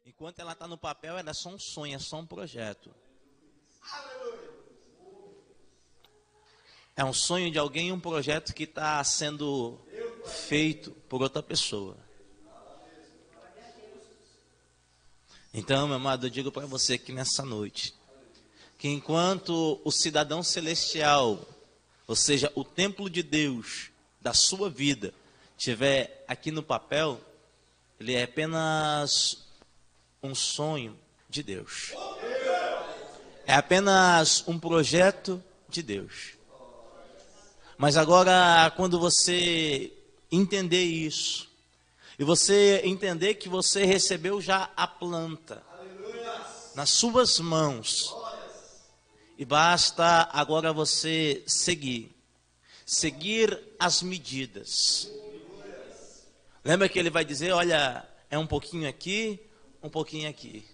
Enquanto ela está no papel, ela é só um sonho, é só um projeto. É um sonho de alguém, um projeto que está sendo feito por outra pessoa. Então, meu amado, eu digo para você aqui nessa noite, que enquanto o cidadão celestial, ou seja, o templo de Deus da sua vida, estiver aqui no papel, ele é apenas um sonho de Deus. É apenas um projeto de Deus. Mas agora, quando você entender isso, e você entender que você recebeu já a planta nas suas mãos, e basta agora você seguir as medidas. Lembra que ele vai dizer, olha, é um pouquinho aqui, um pouquinho aqui.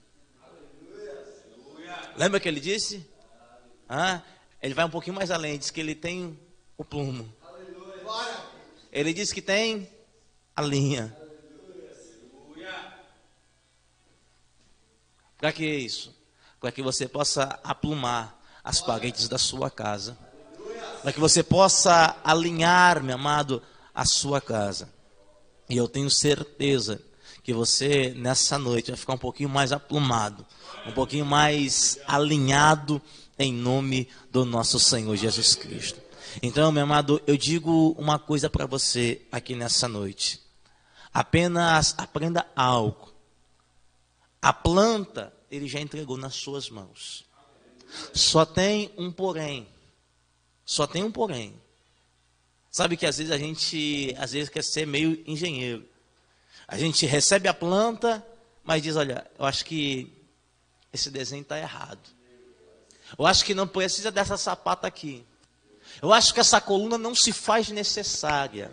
Lembra que ele disse? Ele vai um pouquinho mais além, diz que ele tem o plumo. Ele diz que tem a linha. Para que isso? Para que você possa aplumar as paredes da sua casa. Para que você possa alinhar, meu amado, a sua casa. E eu tenho certeza que você, nessa noite, vai ficar um pouquinho mais aplumado, um pouquinho mais alinhado, em nome do nosso Senhor Jesus Cristo. Então, meu amado, eu digo uma coisa para você aqui nessa noite. Apenas aprenda algo. A planta, ele já entregou nas suas mãos. Só tem um porém. Só tem um porém. Sabe que às vezes a gente quer ser meio engenheiro. A gente recebe a planta, mas diz, olha, eu acho que esse desenho está errado. Eu acho que não precisa dessa sapata aqui. Eu acho que essa coluna não se faz necessária.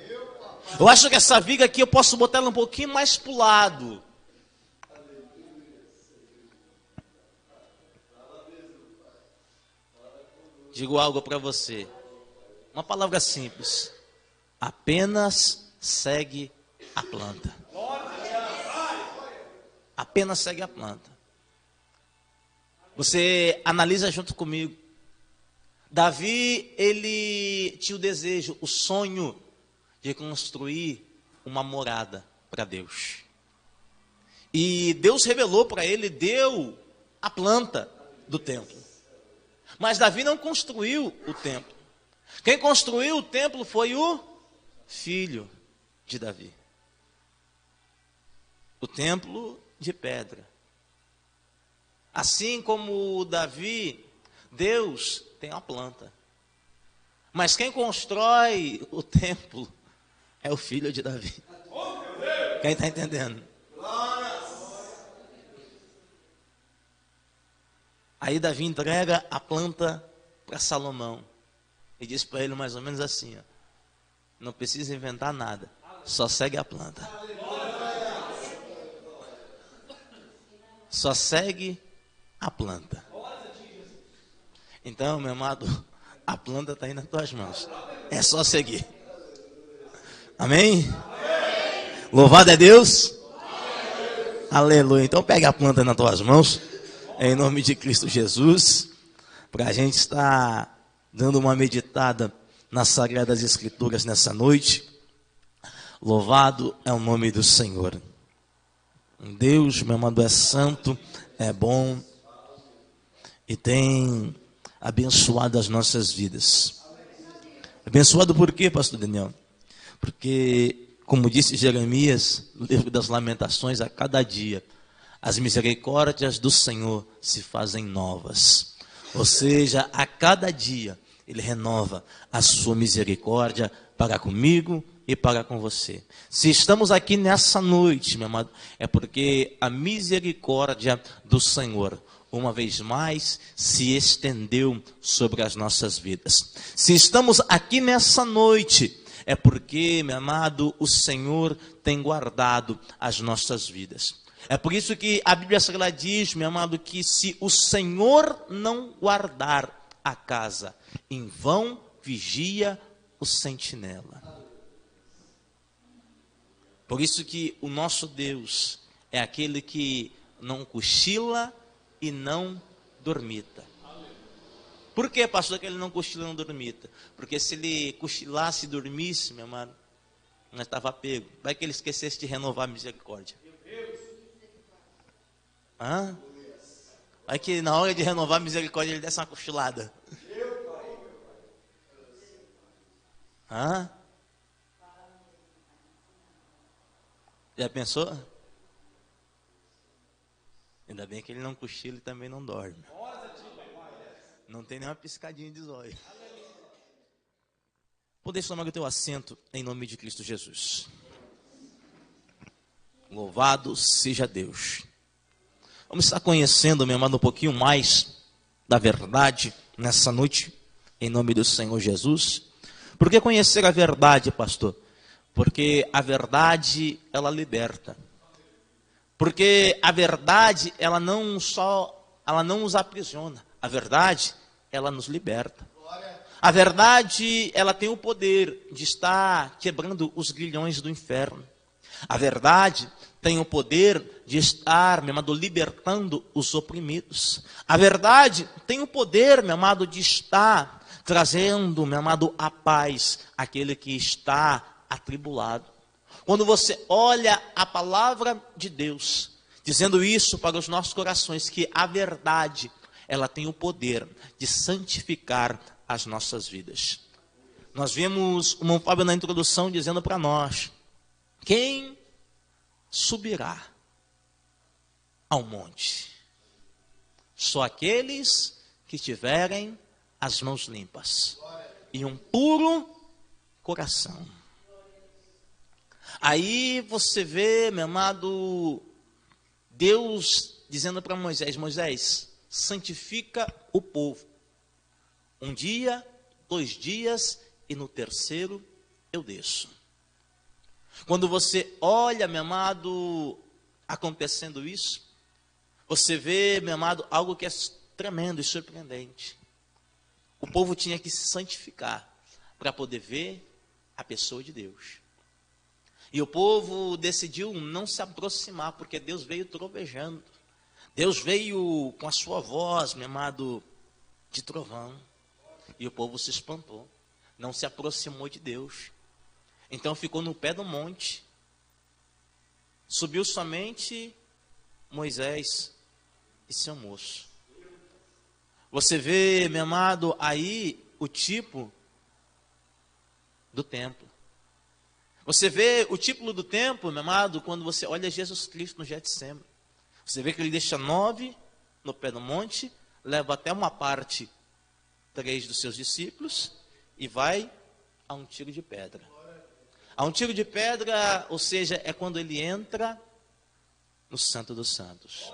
Eu acho que essa viga aqui eu posso botar ela um pouquinho mais para o lado. Digo algo para você. Uma palavra simples. Apenas segue a planta. Apenas segue a planta. Você analisa junto comigo. Davi, ele tinha o desejo, o sonho de construir uma morada para Deus. E Deus revelou para ele, deu a planta do templo. Mas Davi não construiu o templo. Quem construiu o templo foi o filho de Davi. O templo de pedra. Assim como Davi, Deus tem a planta. Mas quem constrói o templo é o filho de Davi. Quem está entendendo? Aí Davi entrega a planta para Salomão. E diz para ele mais ou menos assim, ó, não precisa inventar nada, só segue a planta. Só segue a planta. Então, meu amado, a planta está aí nas tuas mãos. É só seguir. Amém? Louvado é Deus. Aleluia. Então pega a planta nas tuas mãos, em nome de Cristo Jesus, para a gente estar dando uma meditada nas Sagradas Escrituras nessa noite. Louvado é o nome do Senhor. Deus, meu amado, é santo, é bom e tem abençoado as nossas vidas. Abençoado por quê, pastor Daniel? Porque, como disse Jeremias, no livro das Lamentações, a cada dia as misericórdias do Senhor se fazem novas. Ou seja, a cada dia Ele renova a sua misericórdia para comigo e para com você. Se estamos aqui nessa noite, meu amado, é porque a misericórdia do Senhor, uma vez mais, se estendeu sobre as nossas vidas. Se estamos aqui nessa noite, é porque, meu amado, o Senhor tem guardado as nossas vidas. É por isso que a Bíblia Sagrada diz, meu amado, que se o Senhor não guardar a casa, em vão vigia o sentinela. Por isso que o nosso Deus é aquele que não cochila e não dormita. Por que, pastor, que ele não cochila e não dormita? Porque se ele cochilasse e dormisse, meu amado, nós estava pego. Vai que ele esquecesse de renovar a misericórdia. Hã? Vai que na hora de renovar a misericórdia ele desse uma cochilada. Hã? Já pensou? Ainda bem que ele não cochila e também não dorme. Não tem nenhuma piscadinha de zóio. Podeis tomar o teu assento em nome de Cristo Jesus. Louvado seja Deus. Vamos estar conhecendo, meu amado, um pouquinho mais da verdade nessa noite, em nome do Senhor Jesus. Por que conhecer a verdade, pastor? Porque a verdade, ela liberta. Porque a verdade, ela não nos aprisiona. A verdade, ela nos liberta. A verdade, ela tem o poder de estar quebrando os grilhões do inferno. A verdade tem o poder de estar, meu amado, libertando os oprimidos. A verdade tem o poder, meu amado, de estar trazendo, meu amado, a paz àquele que está atribulado. Quando você olha a palavra de Deus, dizendo isso para os nossos corações, que a verdade, ela tem o poder de santificar as nossas vidas. Nós vimos o irmão Fábio na introdução dizendo para nós, quem subirá ao monte? Só aqueles que tiverem as mãos limpas e um puro coração. Aí você vê, meu amado, Deus dizendo para Moisés, Moisés, santifica o povo. Um dia, 2 dias e no terceiro eu desço. Quando você olha, meu amado, acontecendo isso, você vê, meu amado, algo que é tremendo e surpreendente. O povo tinha que se santificar para poder ver a pessoa de Deus. E o povo decidiu não se aproximar, porque Deus veio trovejando. Deus veio com a sua voz, meu amado, de trovão. E o povo se espantou, não se aproximou de Deus. Então ficou no pé do monte. Subiu somente Moisés e seu moço. Você vê, meu amado, aí o tipo do templo. Você vê o tipo do templo, meu amado, quando você olha Jesus Cristo no Getsemane. Você vê que ele deixa 9 no pé do monte, leva até uma parte 3 dos seus discípulos e vai a um tiro de pedra. A um tiro de pedra, ou seja, é quando ele entra no Santo dos Santos.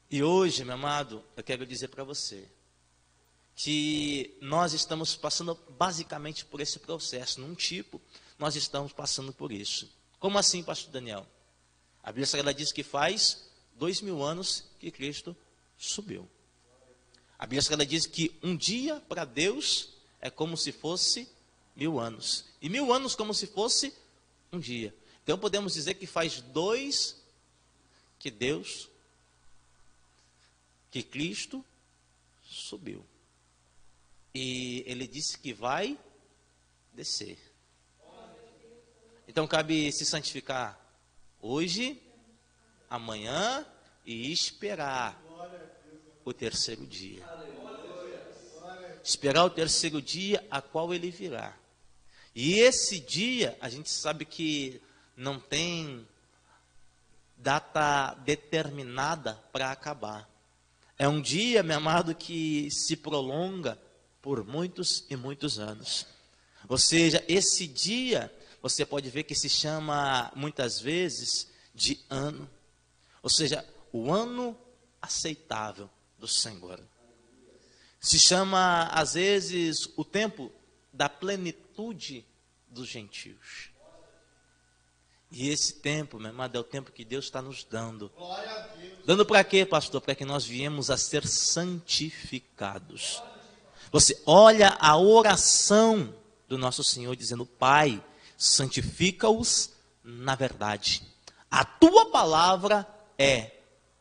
E hoje, meu amado, eu quero dizer para você que nós estamos passando basicamente por esse processo, num tipo, nós estamos passando por isso. Como assim, pastor Daniel? A Bíblia Sagrada diz que faz 2000 anos que Cristo subiu. A Bíblia Sagrada diz que um dia para Deus é como se fosse 1000 anos. E 1000 anos como se fosse um dia. Então podemos dizer que faz 2 que Cristo subiu. E ele disse que vai descer. Então cabe se santificar hoje, amanhã e esperar o terceiro dia. Esperar o terceiro dia a qual ele virá. E esse dia, a gente sabe que não tem data determinada para acabar. É um dia, meu amado, que se prolonga por muitos e muitos anos. Ou seja, esse dia, você pode ver que se chama, muitas vezes, de ano. Ou seja, o ano aceitável do Senhor. Se chama, às vezes, o tempo da plenitude dos gentios. E esse tempo, meu amado, é o tempo que Deus está nos dando. Dando para quê, pastor? Para que nós viemos a ser santificados. Você olha a oração do nosso Senhor dizendo, Pai, santifica-os na verdade. A tua palavra é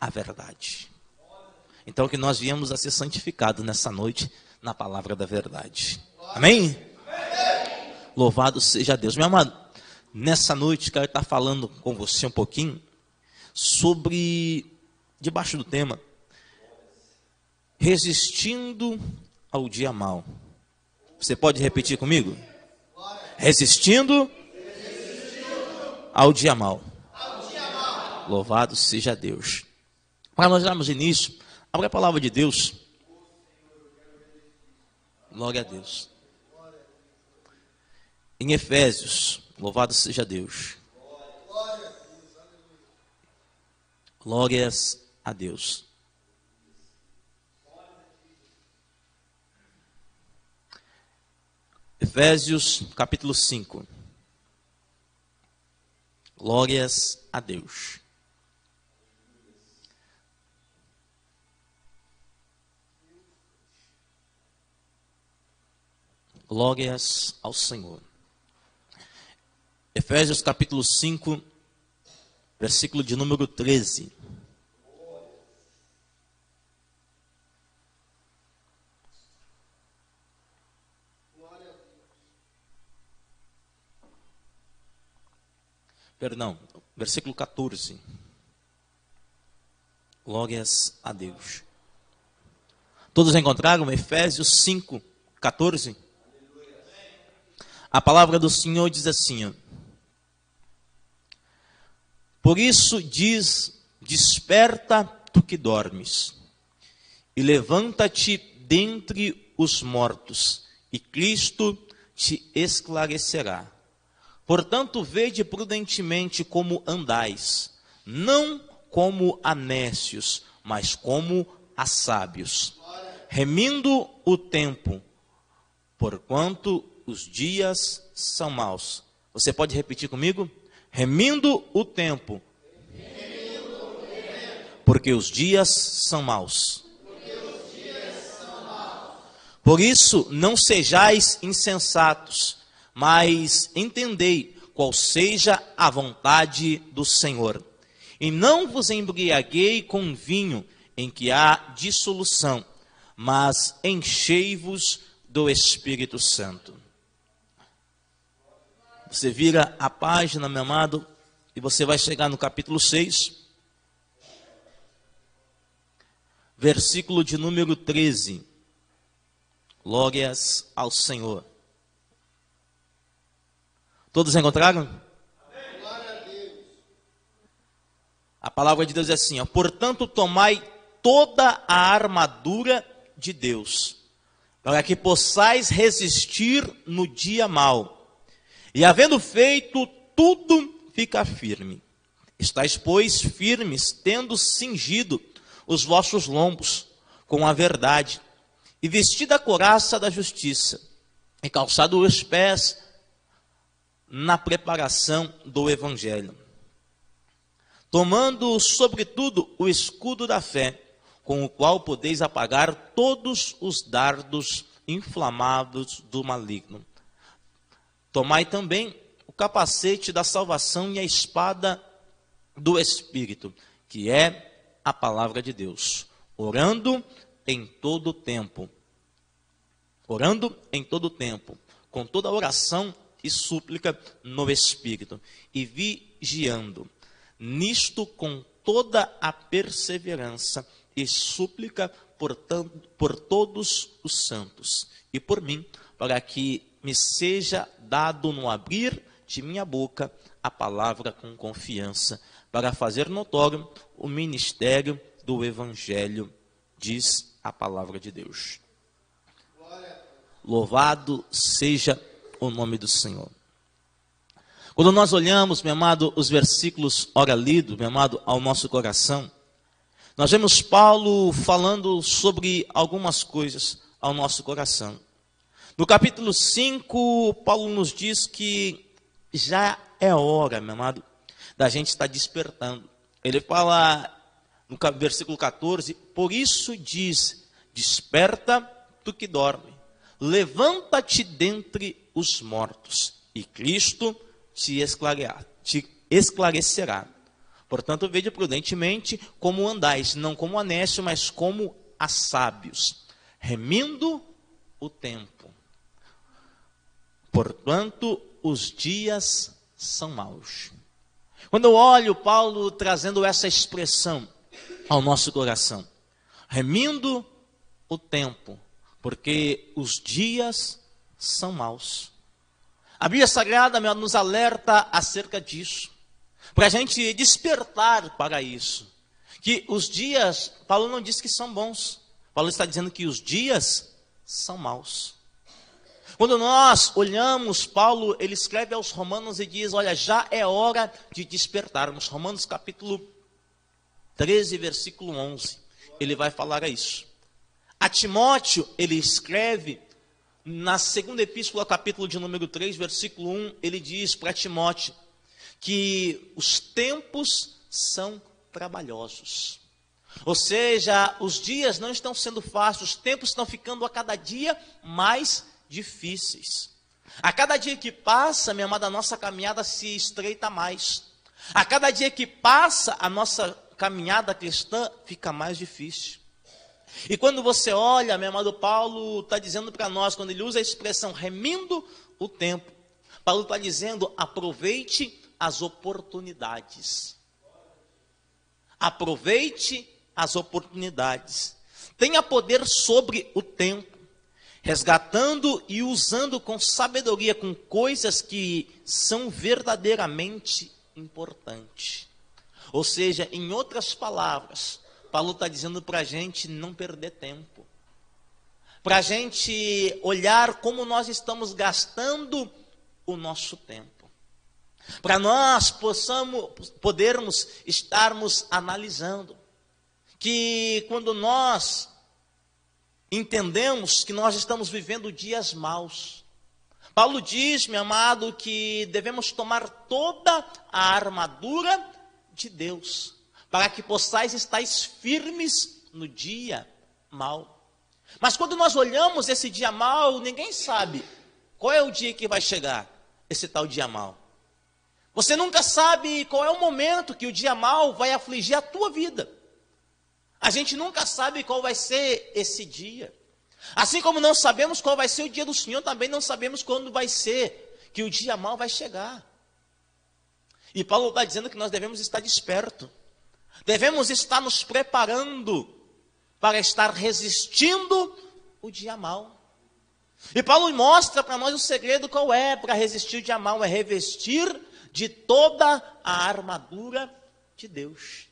a verdade. Então que nós viemos a ser santificados nessa noite na palavra da verdade. Amém? Louvado seja Deus. Meu amado, nessa noite quero estar falando com você um pouquinho sobre, debaixo do tema, resistindo ao dia mau. Você pode repetir comigo? Resistindo ao dia mau. Louvado seja Deus. Para nós darmos início, abra a palavra de Deus. Glória a Deus. Em Efésios, louvado seja Deus. Glórias a Deus. Efésios capítulo 5. Glórias a Deus. Glórias ao Senhor. Efésios capítulo 5, versículo de número 13. Perdão, versículo 14. Glórias a Deus. Todos encontraram Efésios 5, 14? A palavra do Senhor diz assim, ó. Por isso diz, desperta tu que dormes, e levanta-te dentre os mortos, e Cristo te esclarecerá. Portanto, vede prudentemente como andais, não como a nécios, mas como a sábios, remindo o tempo, porquanto os dias são maus. Você pode repetir comigo? Remindo o tempo, porque os dias são maus. Por isso, não sejais insensatos, mas entendei qual seja a vontade do Senhor. E não vos embriaguei com vinho em que há dissolução, mas enchei-vos do Espírito Santo. Você vira a página, meu amado, e você vai chegar no capítulo 6, versículo de número 13. Glórias ao Senhor. Todos encontraram? A palavra de Deus é assim, ó. Portanto, tomai toda a armadura de Deus, para que possais resistir no dia mau. E havendo feito tudo, fica firme. Estais, pois, firmes, tendo cingido os vossos lombos com a verdade, e vestida a couraça da justiça, e calçado os pés na preparação do evangelho. Tomando, sobretudo, o escudo da fé, com o qual podeis apagar todos os dardos inflamados do maligno. Tomai também o capacete da salvação e a espada do Espírito, que é a palavra de Deus, orando em todo o tempo. Orando em todo o tempo, com toda oração e súplica no Espírito, e vigiando, nisto com toda a perseverança e súplica por todos os santos, e por mim, para que me seja dado no abrir de minha boca a palavra com confiança, para fazer notório o ministério do Evangelho, diz a palavra de Deus. Louvado seja o nome do Senhor. Quando nós olhamos, meu amado, os versículos ora lidos, meu amado, ao nosso coração, nós vemos Paulo falando sobre algumas coisas ao nosso coração. No capítulo 5, Paulo nos diz que já é hora, meu amado, da gente estar despertando. Ele fala no versículo 14, por isso diz, desperta tu que dorme, levanta-te dentre os mortos, e Cristo te esclarecerá. Portanto, vede prudentemente como andais, não como a nécio, mas como a sábios, remindo o tempo. Portanto, os dias são maus. Quando eu olho Paulo trazendo essa expressão ao nosso coração, remindo o tempo, porque os dias são maus. A Bíblia Sagrada nos alerta acerca disso, para a gente despertar para isso. Que os dias, Paulo não diz que são bons, Paulo está dizendo que os dias são maus. Quando nós olhamos, Paulo, ele escreve aos Romanos e diz, olha, já é hora de despertarmos. Romanos capítulo 13, versículo 11, ele vai falar isso. A Timóteo, ele escreve, na segunda epístola, capítulo de número 3, versículo 1, ele diz para Timóteo que os tempos são trabalhosos. Ou seja, os dias não estão sendo fáceis, os tempos estão ficando a cada dia mais difíceis. A cada dia que passa, minha amada, a nossa caminhada se estreita mais. A cada dia que passa, a nossa caminhada cristã fica mais difícil. E quando você olha, meu amado, Paulo está dizendo para nós, quando ele usa a expressão remindo o tempo, Paulo está dizendo, aproveite as oportunidades. Aproveite as oportunidades. Tenha poder sobre o tempo, resgatando e usando com sabedoria, com coisas que são verdadeiramente importantes. Ou seja, em outras palavras, Paulo está dizendo para a gente não perder tempo. Para a gente olhar como nós estamos gastando o nosso tempo. Para nós podermos estarmos analisando que quando nós entendemos que nós estamos vivendo dias maus, Paulo diz, meu amado, que devemos tomar toda a armadura de Deus, para que possais estar firmes no dia mau. Mas quando nós olhamos esse dia mau, ninguém sabe qual é o dia que vai chegar, esse tal dia mau. Você nunca sabe qual é o momento que o dia mau vai afligir a tua vida. A gente nunca sabe qual vai ser esse dia. Assim como não sabemos qual vai ser o dia do Senhor, também não sabemos quando vai ser que o dia mau vai chegar. E Paulo está dizendo que nós devemos estar despertos. Devemos estar nos preparando para estar resistindo o dia mau. E Paulo mostra para nós o segredo qual é para resistir o dia mau, é revestir de toda a armadura de Deus.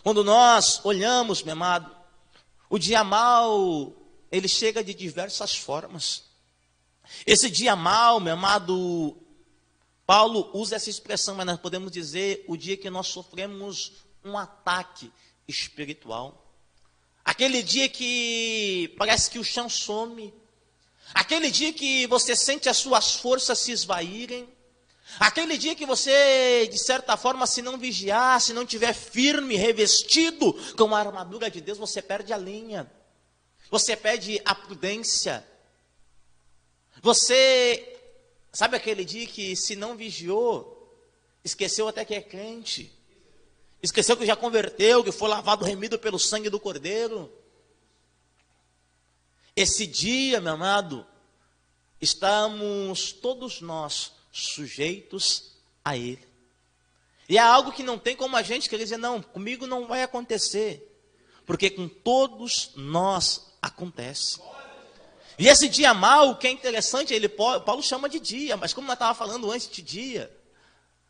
Quando nós olhamos, meu amado, o dia mau, ele chega de diversas formas. Esse dia mau, meu amado, Paulo usa essa expressão, mas nós podemos dizer o dia que nós sofremos um ataque espiritual. Aquele dia que parece que o chão some. Aquele dia que você sente as suas forças se esvaírem. Aquele dia que você, de certa forma, se não vigiar, se não tiver firme, revestido com a armadura de Deus, você perde a linha. Você perde a prudência. Você, sabe aquele dia que se não vigiou, esqueceu até que é crente. Esqueceu que já converteu, que foi lavado, remido pelo sangue do Cordeiro. Esse dia, meu amado, estamos todos nós sujeitos a ele. E é algo que não tem como a gente querer dizer, não, comigo não vai acontecer. Porque com todos nós acontece. E esse dia mau, o que é interessante, Paulo chama de dia, mas como nós estávamos falando antes de dia,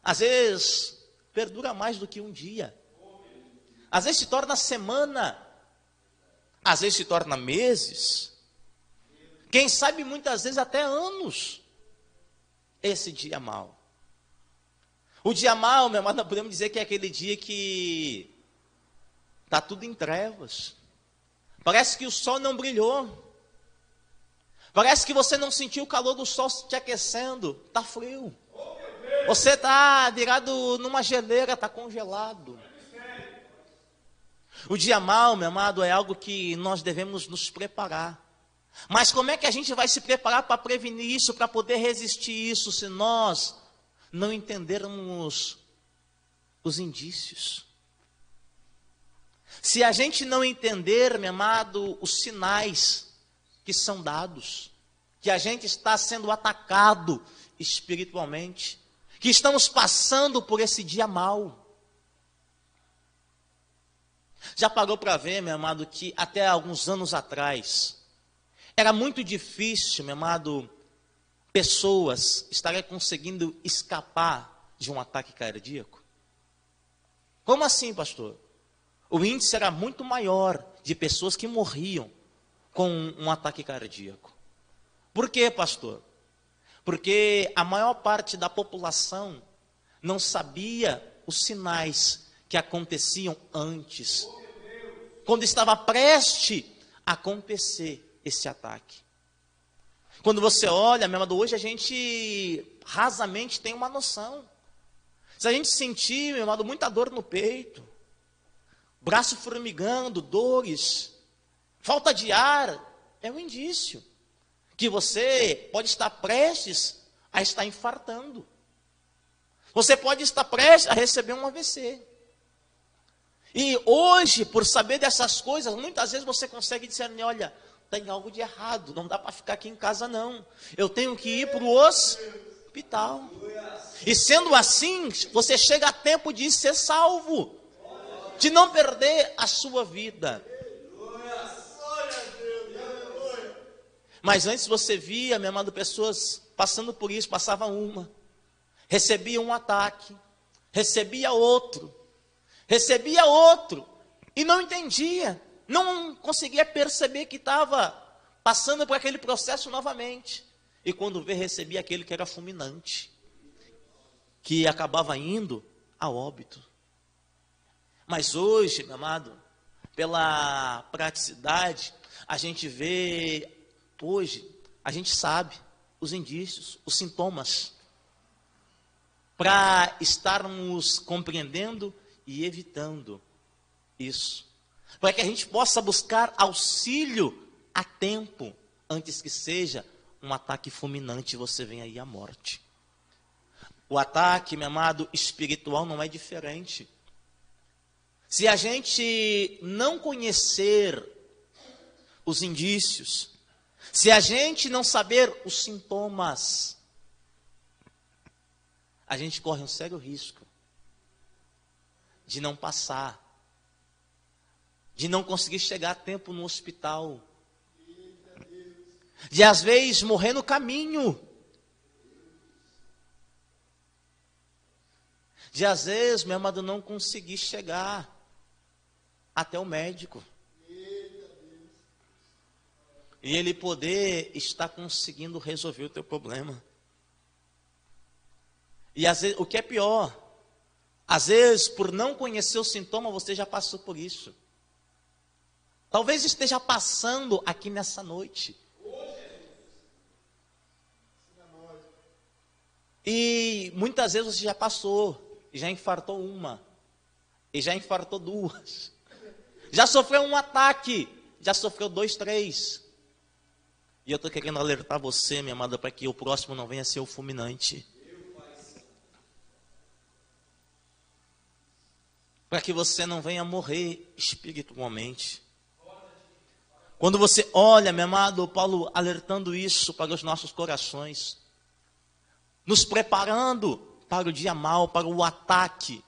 às vezes perdura mais do que um dia. Às vezes se torna semana, às vezes se torna meses, quem sabe muitas vezes até anos. Esse dia mau. O dia mau, meu amado, nós podemos dizer que é aquele dia que está tudo em trevas. Parece que o sol não brilhou. Parece que você não sentiu o calor do sol te aquecendo. Está frio. Você está virado numa geleira, está congelado. O dia mau, meu amado, é algo que nós devemos nos preparar. Mas como é que a gente vai se preparar para prevenir isso, para poder resistir isso, se nós não entendermos os indícios. Se a gente não entender, meu amado, os sinais que são dados, que a gente está sendo atacado espiritualmente, que estamos passando por esse dia mau. Já parou para ver, meu amado, que até alguns anos atrás, era muito difícil, meu amado, pessoas estarem conseguindo escapar de um ataque cardíaco? Como assim, pastor? O índice era muito maior de pessoas que morriam com um ataque cardíaco. Por quê, pastor? Porque a maior parte da população não sabia os sinais que aconteciam antes, quando estava prestes a acontecer esse ataque. Quando você olha, meu amado, hoje a gente rasamente tem uma noção. Se a gente sentir, meu amado, muita dor no peito, braço formigando, dores, falta de ar, é um indício que você pode estar prestes a estar infartando. Você pode estar prestes a receber um AVC. E hoje, por saber dessas coisas, muitas vezes você consegue discernir, olha, tem algo de errado, não dá para ficar aqui em casa não. Eu tenho que ir para o hospital. E sendo assim, você chega a tempo de ser salvo, de não perder a sua vida. Mas antes você via, meu amado, pessoas passando por isso, passava uma, recebia um ataque, recebia outro, e não entendia, não conseguia perceber que estava passando por aquele processo novamente. E quando vê, recebia aquele que era fulminante, que acabava indo a óbito. Mas hoje, meu amado, pela praticidade, a gente vê, hoje, a gente sabe os indícios, os sintomas, para estarmos compreendendo e evitando isso, para que a gente possa buscar auxílio a tempo, antes que seja um ataque fulminante e você venha aí à morte. O ataque, meu amado, espiritual não é diferente. Se a gente não conhecer os indícios, se a gente não saber os sintomas, a gente corre um sério risco de não passar, de não conseguir chegar a tempo no hospital, de às vezes morrer no caminho, de às vezes, meu amado, não conseguir chegar até o médico, e ele poder estar conseguindo resolver o teu problema. E às vezes, o que é pior, às vezes, por não conhecer o sintoma, você já passou por isso. Talvez esteja passando aqui nessa noite. E muitas vezes você já passou, e já infartou uma, e já infartou duas. Já sofreu um ataque, já sofreu 2, 3. E eu estou querendo alertar você, minha amada, para que o próximo não venha a ser o fulminante. Para que você não venha morrer espiritualmente. Quando você olha, meu amado, Paulo alertando isso para os nossos corações, nos preparando para o dia mau, para o ataque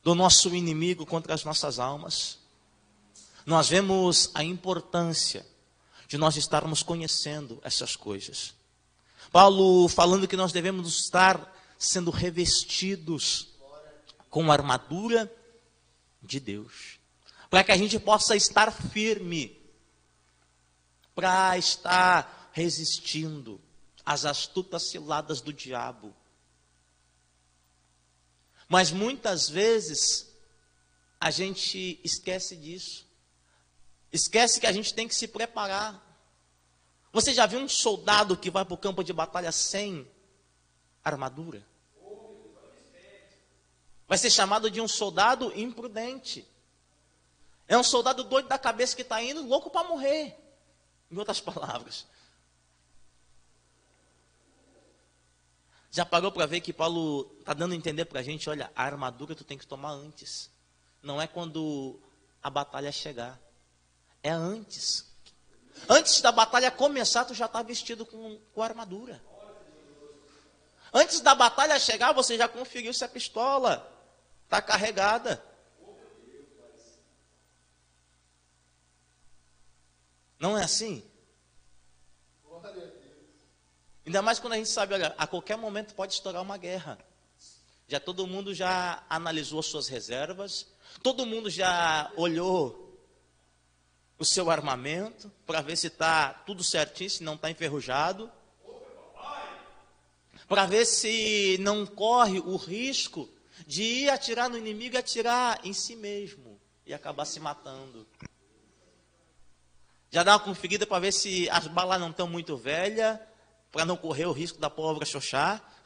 do nosso inimigo contra as nossas almas. Nós vemos a importância de nós estarmos conhecendo essas coisas. Paulo falando que nós devemos estar sendo revestidos com a armadura de Deus, para que a gente possa estar firme, para estar resistindo às astutas ciladas do diabo. Mas muitas vezes a gente esquece disso. Esquece que a gente tem que se preparar. Você já viu um soldado que vai para o campo de batalha sem armadura? Vai ser chamado de um soldado imprudente. É um soldado doido da cabeça que está indo, louco para morrer. Em outras palavras. Já parou para ver que Paulo está dando a entender para a gente, olha, a armadura tu tem que tomar antes. Não é quando a batalha chegar. É antes. Antes da batalha começar, tu já está vestido com a armadura. Antes da batalha chegar, você já conferiu se a pistola está carregada. Não é assim? Ainda mais quando a gente sabe, olha, a qualquer momento pode estourar uma guerra. Já todo mundo já analisou as suas reservas, todo mundo já olhou o seu armamento para ver se está tudo certinho, se não está enferrujado, para ver se não corre o risco de ir atirar no inimigo e atirar em si mesmo e acabar se matando. Já dá uma conferida para ver se as balas não estão muito velhas, para não correr o risco da pólvora xoxar.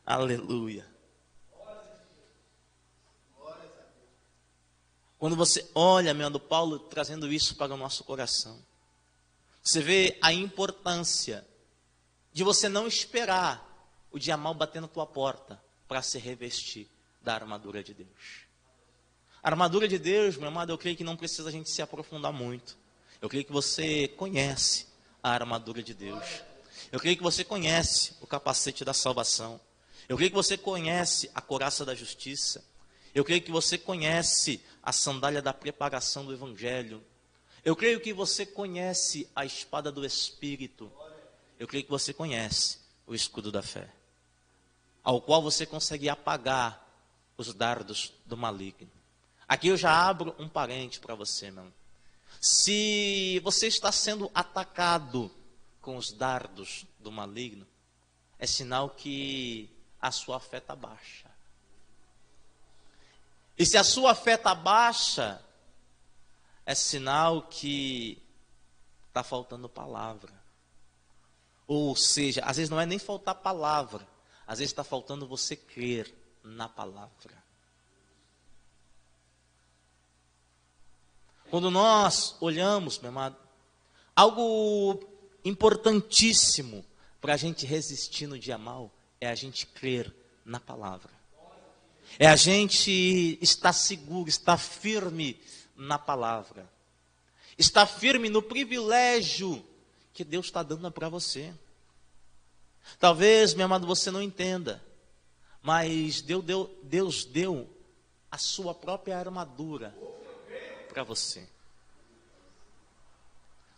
Aleluia. Quando você olha, meu amigo Paulo, trazendo isso para o nosso coração, você vê a importância de você não esperar o dia mal bater na tua porta para se revestir da armadura de Deus. A armadura de Deus, meu amado, eu creio que não precisa a gente se aprofundar muito. Eu creio que você conhece a armadura de Deus. Eu creio que você conhece o capacete da salvação. Eu creio que você conhece a couraça da justiça. Eu creio que você conhece a sandália da preparação do Evangelho. Eu creio que você conhece a espada do Espírito. Eu creio que você conhece o escudo da fé, ao qual você consegue apagar os dardos do maligno. Aqui eu já abro um parente para você, meu. Se você está sendo atacado com os dardos do maligno, é sinal que a sua fé está baixa. E se a sua fé está baixa, é sinal que está faltando palavra. Ou seja, às vezes não é nem faltar palavra, às vezes está faltando você crer na palavra. Quando nós olhamos, meu amado, algo importantíssimo para a gente resistir no dia mal é a gente crer na palavra. É a gente estar seguro, estar firme na palavra. Estar firme no privilégio que Deus está dando para você. Talvez, meu amado, você não entenda, mas Deus deu a sua própria armadura para você.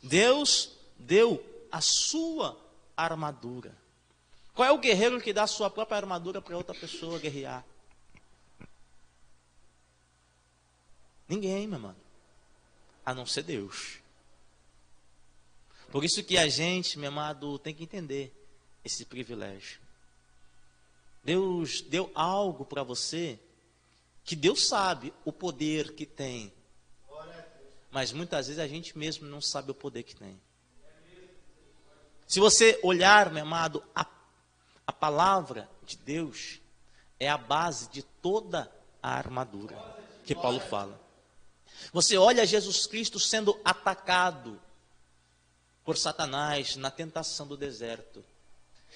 Deus deu a sua armadura. Qual é o guerreiro que dá a sua própria armadura para outra pessoa guerrear? Ninguém, meu irmão, a não ser Deus. Por isso que a gente, meu amado, tem que entender esse privilégio. Deus deu algo para você que Deus sabe o poder que tem. Mas muitas vezes a gente mesmo não sabe o poder que tem. Se você olhar, meu amado, a palavra de Deus é a base de toda a armadura que Paulo fala. Você olha Jesus Cristo sendo atacado por Satanás na tentação do deserto.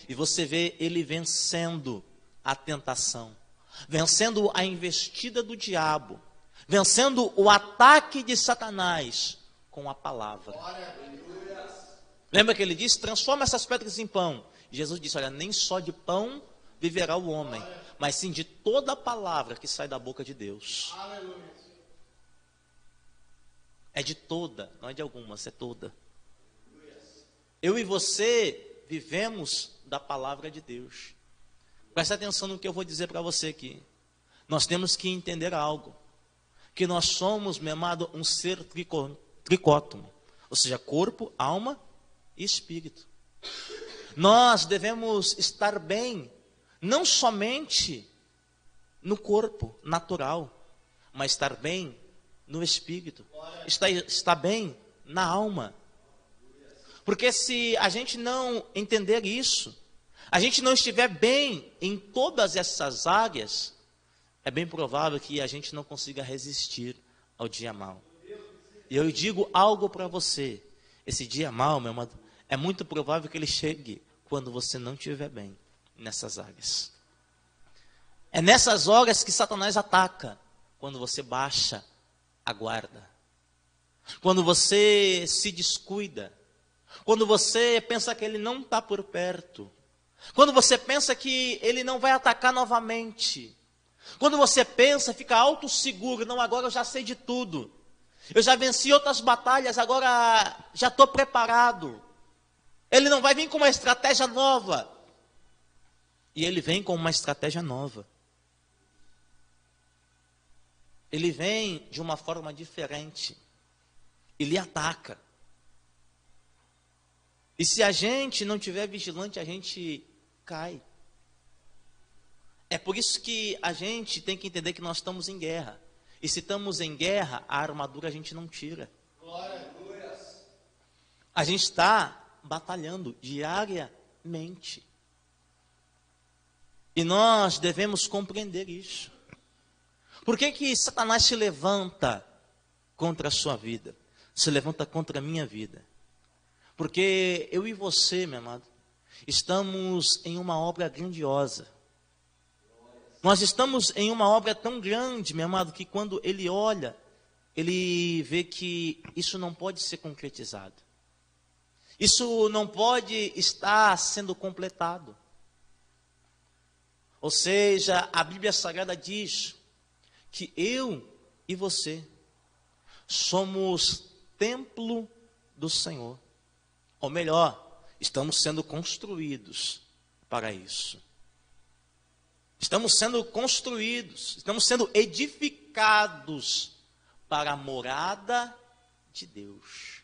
E você vê ele vencendo a tentação, vencendo a investida do diabo, vencendo o ataque de Satanás com a palavra. Lembra que ele disse, transforma essas pedras em pão. E Jesus disse, olha, nem só de pão viverá o homem, mas sim de toda a palavra que sai da boca de Deus. É de toda, não é de algumas, é toda. Eu e você vivemos da palavra de Deus. Presta atenção no que eu vou dizer para você aqui. Nós temos que entender algo. Que nós somos, meu amado, um ser tricótomo. Ou seja, corpo, alma e espírito. Nós devemos estar bem, não somente no corpo natural, mas estar bem no espírito. Estar bem na alma. Porque se a gente não entender isso, a gente não estiver bem em todas essas áreas, é bem provável que a gente não consiga resistir ao dia mau. E eu digo algo para você, esse dia mau, meu amado, é muito provável que ele chegue quando você não estiver bem nessas áreas. É nessas horas que Satanás ataca, quando você baixa a guarda, quando você se descuida, quando você pensa que ele não está por perto, quando você pensa que ele não vai atacar novamente, quando você pensa, fica autosseguro, não, agora eu já sei de tudo, eu já venci outras batalhas, agora já estou preparado. Ele não vai vir com uma estratégia nova. E ele vem com uma estratégia nova. Ele vem de uma forma diferente. Ele ataca. E se a gente não tiver vigilante, a gente cai. É por isso que a gente tem que entender que nós estamos em guerra. E se estamos em guerra, a armadura a gente não tira. A gente está batalhando diariamente. E nós devemos compreender isso. Por que que Satanás se levanta contra a sua vida? Se levanta contra a minha vida? Porque eu e você, meu amado, estamos em uma obra grandiosa. Nós estamos em uma obra tão grande, meu amado, que quando ele olha, ele vê que isso não pode ser concretizado. Isso não pode estar sendo completado. Ou seja, a Bíblia Sagrada diz que eu e você somos templo do Senhor. Ou melhor, estamos sendo construídos para isso. Estamos sendo construídos, estamos sendo edificados para a morada de Deus.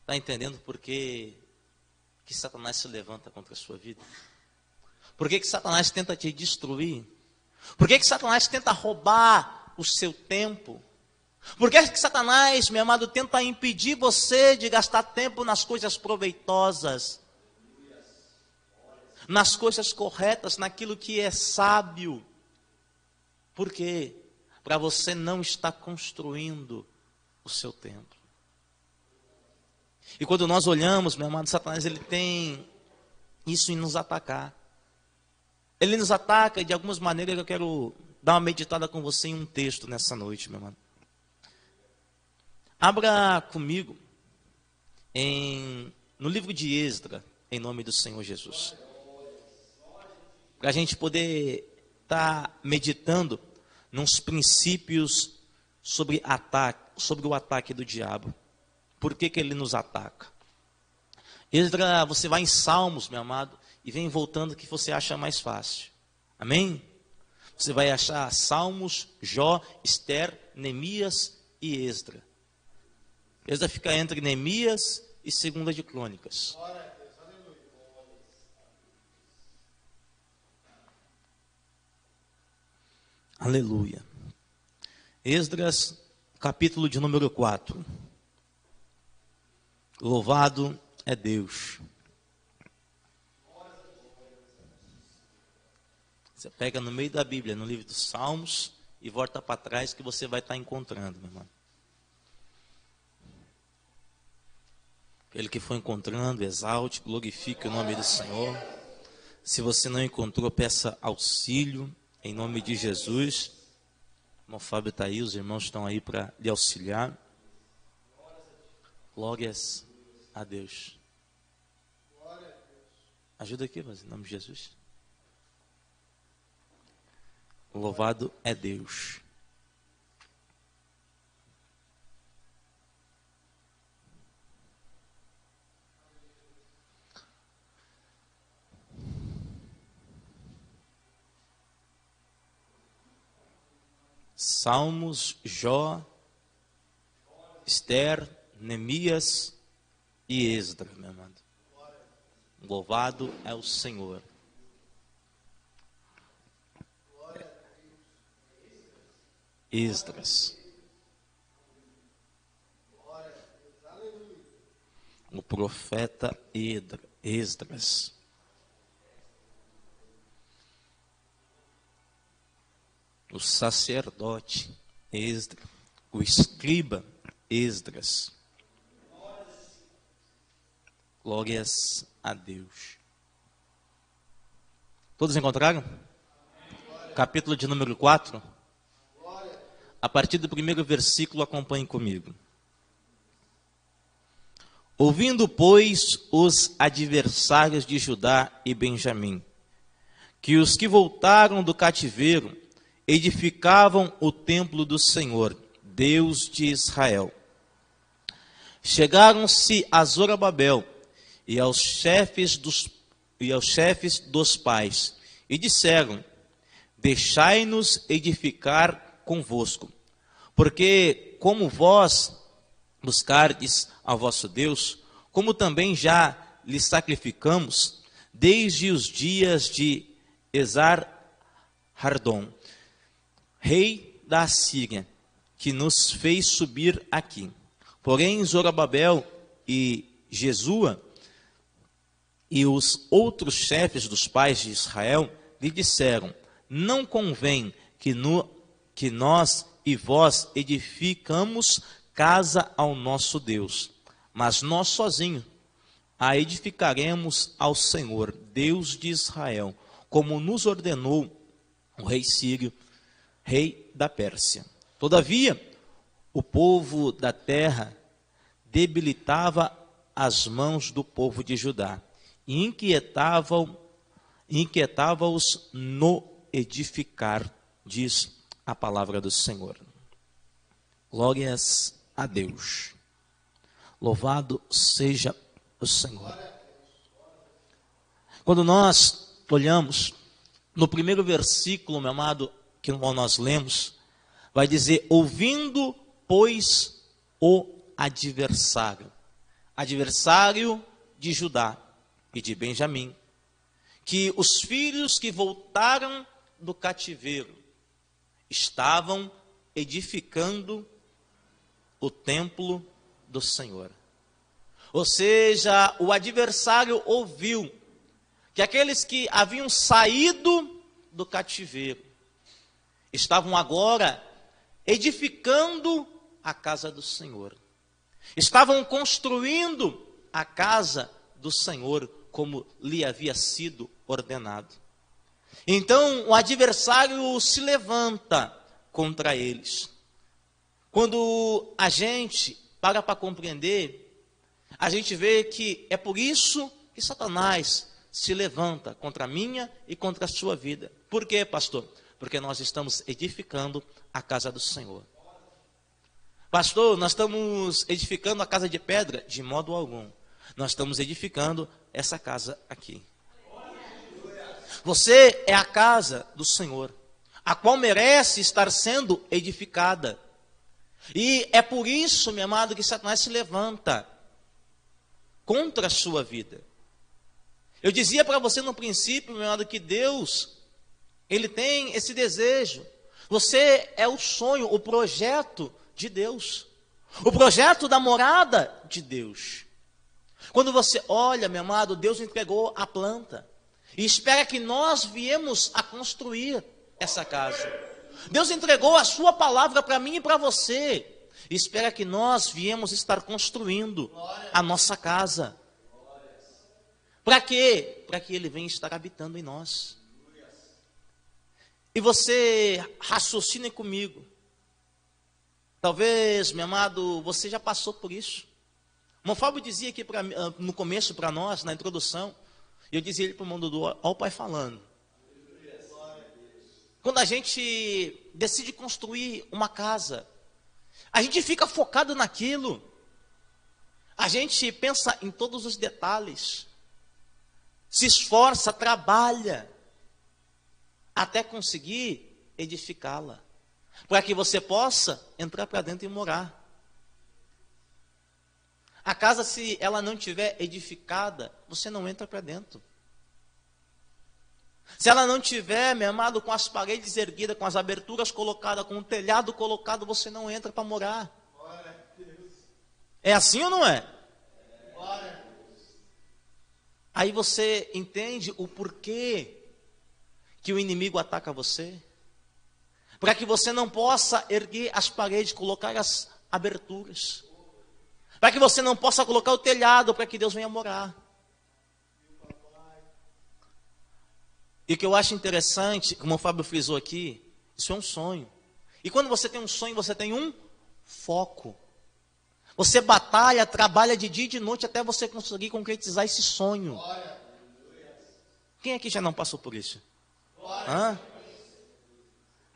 Está entendendo por que Satanás se levanta contra a sua vida? Por que Satanás tenta te destruir? Por que Satanás tenta roubar o seu tempo? Por que Satanás, meu amado, tenta impedir você de gastar tempo nas coisas proveitosas, nas coisas corretas, naquilo que é sábio? Por quê? Para você não estar construindo o seu templo. E quando nós olhamos, meu amado, Satanás, ele tem isso em nos atacar. Ele nos ataca de algumas maneiras que eu quero dar uma meditada com você em um texto nessa noite, meu amado. Abra comigo no livro de Esdras, em nome do Senhor Jesus. Para a gente poder estar meditando nos princípios sobre o ataque do diabo. Por que ele nos ataca? Esdras, você vai em Salmos, meu amado, e vem voltando que você acha mais fácil. Amém? Você vai achar Salmos, Jó, Ester, Neemias e Esdras. Esdras fica entre Neemias e 2 de Crônicas. Aleluia. Esdras, capítulo de número 4. Louvado é Deus. Você pega no meio da Bíblia, no livro dos Salmos, e volta para trás que você vai estar encontrando, meu irmão. Aquele que for encontrando, exalte, glorifique o nome do Senhor. Se você não encontrou, peça auxílio, em nome de Jesus. O irmão Fábio está aí, os irmãos estão aí para lhe auxiliar. Glórias a Deus. Ajuda aqui, mas em nome de Jesus. Louvado é Deus. Salmos, Jó, Ester, Neemias e Esdras, meu amado. Louvado é o Senhor. Esdras. O profeta Esdras. O sacerdote Esdras. O escriba Esdras. Glórias a Deus. Todos encontraram? Capítulo de número 4. A partir do primeiro versículo, acompanhe comigo. Ouvindo, pois, os adversários de Judá e Benjamim, que os que voltaram do cativeiro edificavam o templo do Senhor, Deus de Israel, chegaram-se a Zorobabel e aos chefes dos pais, e disseram: deixai-nos edificar convosco, porque como vós buscardes ao vosso Deus, como também já lhe sacrificamos, desde os dias de Esar-Hardom, rei da Assíria, que nos fez subir aqui. Porém, Zorobabel e Jesua e os outros chefes dos pais de Israel lhe disseram: não convém que nós e vós edificamos casa ao nosso Deus, mas nós sozinhos a edificaremos ao Senhor, Deus de Israel, como nos ordenou o rei Sírio, rei da Pérsia. Todavia, o povo da terra debilitava as mãos do povo de Judá e inquietava-os no edificar, diz a palavra do Senhor. Glórias a Deus. Louvado seja o Senhor. Quando nós olhamos no primeiro versículo, meu amado, que nós lemos, vai dizer: ouvindo, pois, o adversário de Judá e de Benjamim, que os filhos que voltaram do cativeiro estavam edificando o templo do Senhor. Ou seja, o adversário ouviu que aqueles que haviam saído do cativeiro estavam agora edificando a casa do Senhor. Estavam construindo a casa do Senhor como lhe havia sido ordenado. Então o adversário se levanta contra eles. Quando a gente para compreender, a gente vê que é por isso que Satanás se levanta contra a minha e contra a sua vida. Por quê, pastor? Porque nós estamos edificando a casa do Senhor. Pastor, nós estamos edificando a casa de pedra? De modo algum. Nós estamos edificando essa casa aqui. Você é a casa do Senhor, a qual merece estar sendo edificada. E é por isso, meu amado, que Satanás se levanta contra a sua vida. Eu dizia para você no princípio, meu amado, que Deus, Ele tem esse desejo. Você é o sonho, o projeto de Deus. O projeto da morada de Deus. Quando você olha, meu amado, Deus entregou a planta e espera que nós viemos a construir essa casa. Deus entregou a sua palavra para mim e para você e espera que nós viemos estar construindo a nossa casa. Para quê? Para que Ele venha estar habitando em nós. E você raciocine comigo. Talvez, meu amado, você já passou por isso. O Fábio dizia aqui no começo para nós, na introdução, e eu dizia ele para o mundo do olha o pai falando. Quando a gente decide construir uma casa, a gente fica focado naquilo. A gente pensa em todos os detalhes. Se esforça, trabalha, até conseguir edificá-la. Para que você possa entrar para dentro e morar. A casa, se ela não estiver edificada, você não entra para dentro. Se ela não tiver, meu amado, com as paredes erguidas, com as aberturas colocadas, com o telhado colocado, você não entra para morar. É assim ou não é? Aí você entende o porquê que o inimigo ataca você. Para que você não possa erguer as paredes, colocar as aberturas. Para que você não possa colocar o telhado para que Deus venha morar. E o que eu acho interessante, como o Fábio frisou aqui, isso é um sonho. E quando você tem um sonho, você tem um foco. Você batalha, trabalha de dia e de noite até você conseguir concretizar esse sonho. Quem aqui já não passou por isso? Hã?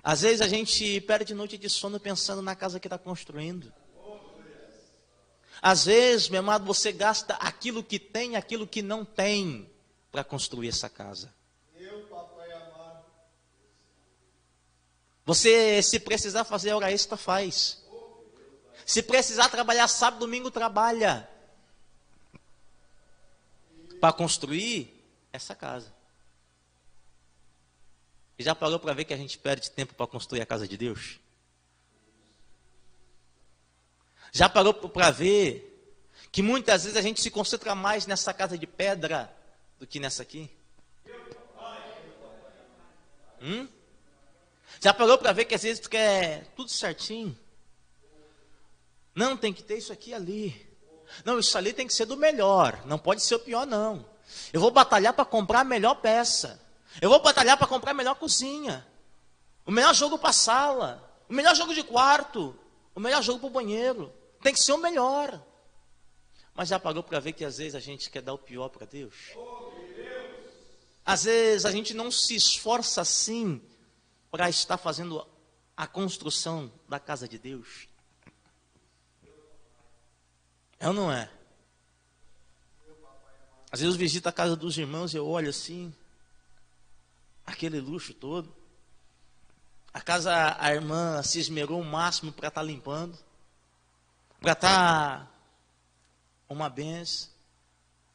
Às vezes a gente perde noite de sono pensando na casa que está construindo. Às vezes, meu amado, você gasta aquilo que tem, aquilo que não tem, para construir essa casa. Você, se precisar fazer hora extra, faz. Se precisar trabalhar sábado, domingo, trabalha. Para construir essa casa. E já parou para ver que a gente perde tempo para construir a casa de Deus? Já parou para ver que muitas vezes a gente se concentra mais nessa casa de pedra do que nessa aqui? Já parou para ver que às vezes tu quer tudo certinho? Não, tem que ter isso aqui e ali. Não, isso ali tem que ser do melhor. Não pode ser o pior, não. Eu vou batalhar para comprar a melhor peça. Eu vou batalhar para comprar a melhor cozinha. O melhor jogo para a sala. O melhor jogo de quarto. O melhor jogo para o banheiro. Tem que ser o melhor. Mas já parou para ver que às vezes a gente quer dar o pior para Deus? Às vezes a gente não se esforça assim para estar fazendo a construção da casa de Deus. É ou não é? Às vezes eu visito a casa dos irmãos e eu olho assim, aquele luxo todo. A casa, a irmã se esmerou o máximo para estar limpando, para estar uma benção.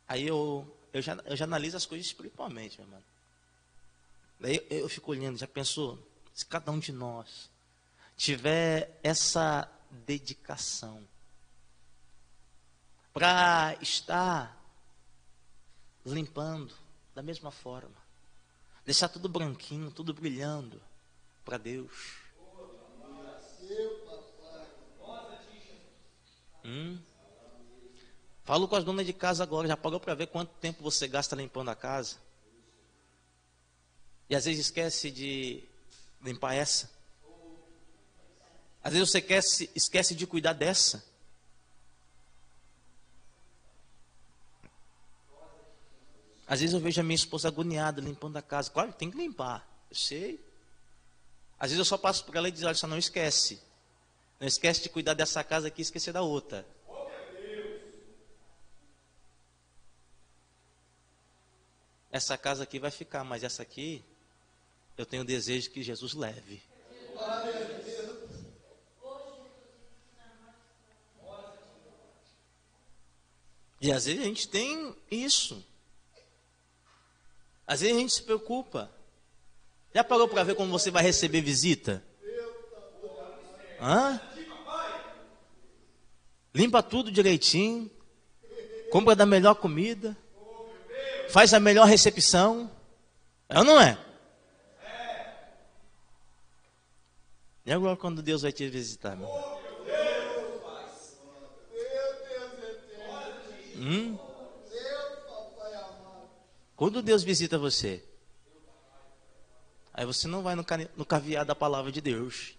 Aí eu já analiso as coisas espiritualmente, meu irmão. Daí eu fico olhando, já pensou? Se cada um de nós tiver essa dedicação para estar limpando da mesma forma, deixar tudo branquinho, tudo brilhando para Deus. Falo com as donas de casa agora, já parou para ver quanto tempo você gasta limpando a casa? E às vezes esquece de limpar essa. Às vezes você esquece de cuidar dessa. Às vezes eu vejo a minha esposa agoniada limpando a casa. Claro que tem que limpar, eu sei. Às vezes eu só passo por ela e diz, olha, só não esquece. Não esquece de cuidar dessa casa aqui e esquecer da outra. Essa casa aqui vai ficar, mas essa aqui, eu tenho o desejo que Jesus leve. E às vezes a gente tem isso. Às vezes a gente se preocupa. Já parou para ver como você vai receber visita? Hã? Limpa tudo direitinho. Compra da melhor comida. Faz a melhor recepção. É ou não é? E agora quando Deus vai te visitar, meu irmão? Quando Deus visita você, aí você não vai no caviar da palavra de Deus.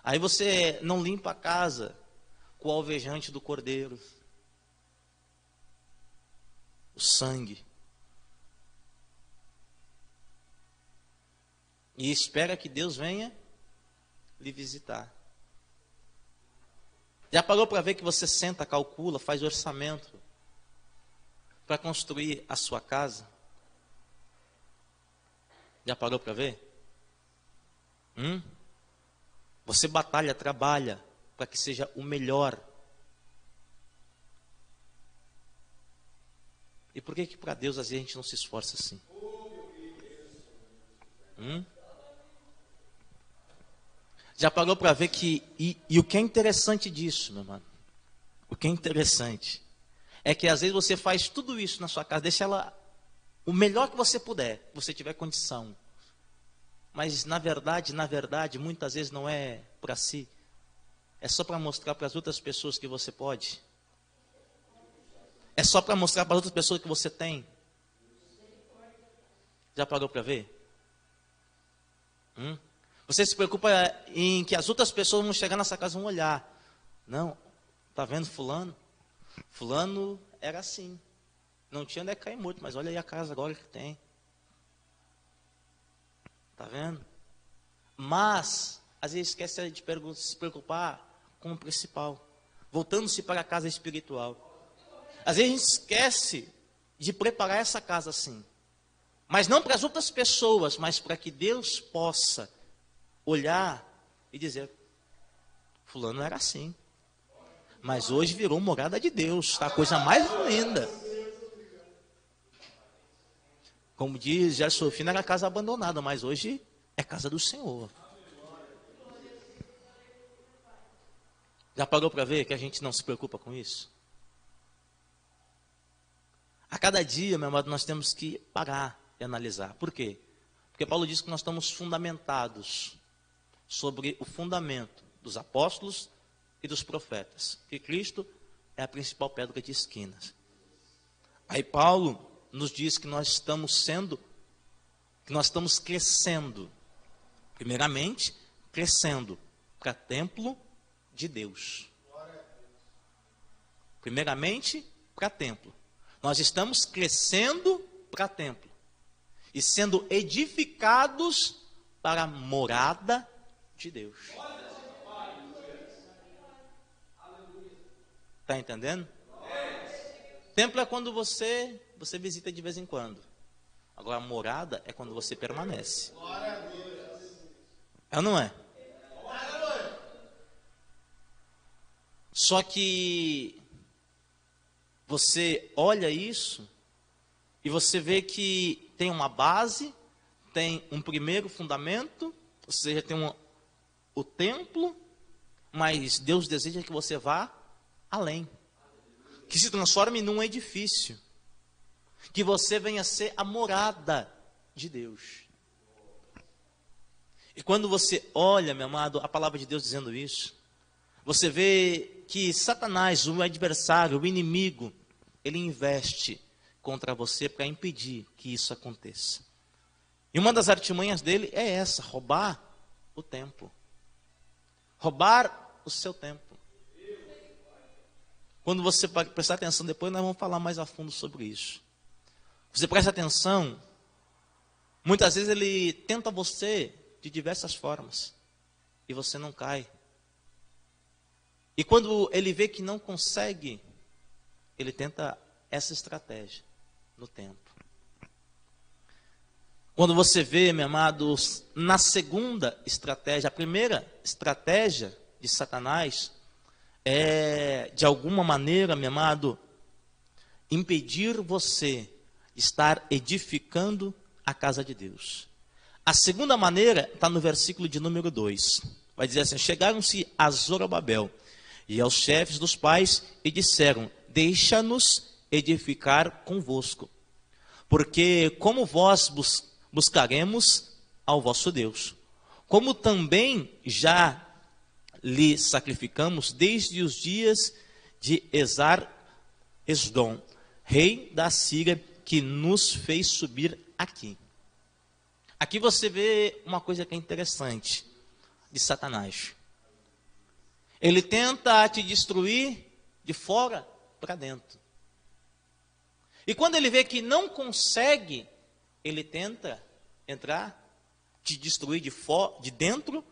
Aí você não limpa a casa com o alvejante do cordeiro. O sangue. E espera que Deus venha lhe visitar. Já parou para ver que você senta, calcula, faz orçamento para construir a sua casa? Já parou para ver? Você batalha, trabalha para que seja o melhor. E por que para Deus às vezes a gente não se esforça assim? Já parou para ver que... E o que é interessante disso, meu irmão? O que é interessante é que às vezes você faz tudo isso na sua casa, deixa ela o melhor que você puder, se você tiver condição. Mas na verdade, muitas vezes não é para si, é só para mostrar para as outras pessoas que você pode? É só para mostrar para as outras pessoas que você tem? Já parou para ver? Você se preocupa em que as outras pessoas vão chegar nessa casa e vão olhar. Não, tá vendo fulano? Fulano era assim. Não tinha onde é cair morto, mas olha aí a casa agora que tem. Tá vendo? Mas, às vezes esquece de se preocupar com o principal. Voltando-se para a casa espiritual. Às vezes a gente esquece de preparar essa casa assim. Mas não para as outras pessoas, mas para que Deus possa olhar e dizer, fulano era assim. Mas hoje virou morada de Deus. Está a coisa mais linda. Como diz Gerson Fina, era casa abandonada, mas hoje é casa do Senhor. Já parou para ver que a gente não se preocupa com isso? A cada dia, meu amado, nós temos que parar e analisar. Por quê? Porque Paulo diz que nós estamos fundamentados sobre o fundamento dos apóstolos e dos profetas. Que Cristo é a principal pedra de esquinas. Aí Paulo nos diz que nós estamos crescendo. Primeiramente, crescendo para templo de Deus. Primeiramente, para templo. Nós estamos crescendo para templo. E sendo edificados para a morada de Deus. Está entendendo? Templo é quando você visita de vez em quando. Agora, morada é quando você permanece. É ou não é? Só que você olha isso e você vê que tem uma base, tem um primeiro fundamento, ou seja, tem o templo, mas Deus deseja que você vá além. Que se transforme num edifício. Que você venha a ser a morada de Deus. E quando você olha, meu amado, a palavra de Deus dizendo isso, você vê que Satanás, o adversário, o inimigo, ele investe contra você para impedir que isso aconteça. E uma das artimanhas dele é essa, roubar o tempo. Roubar o seu tempo. Quando você prestar atenção, depois nós vamos falar mais a fundo sobre isso. Você presta atenção, muitas vezes ele tenta você de diversas formas. E você não cai. E quando ele vê que não consegue, ele tenta essa estratégia no tempo. Quando você vê, meu amado, na segunda estratégia, a primeira estratégia de Satanás é, de alguma maneira, meu amado, impedir você de estar edificando a casa de Deus. A segunda maneira está no versículo de número 2. Vai dizer assim: chegaram-se a Zorobabel e aos chefes dos pais e disseram: deixa-nos edificar convosco, porque como vós buscaremos ao vosso Deus, como também já lhe sacrificamos desde os dias de Esar-Esdom, rei da Síria, que nos fez subir aqui. Aqui você vê uma coisa que é interessante de Satanás. Ele tenta te destruir de fora para dentro. E quando ele vê que não consegue, ele tenta entrar, te destruir de dentro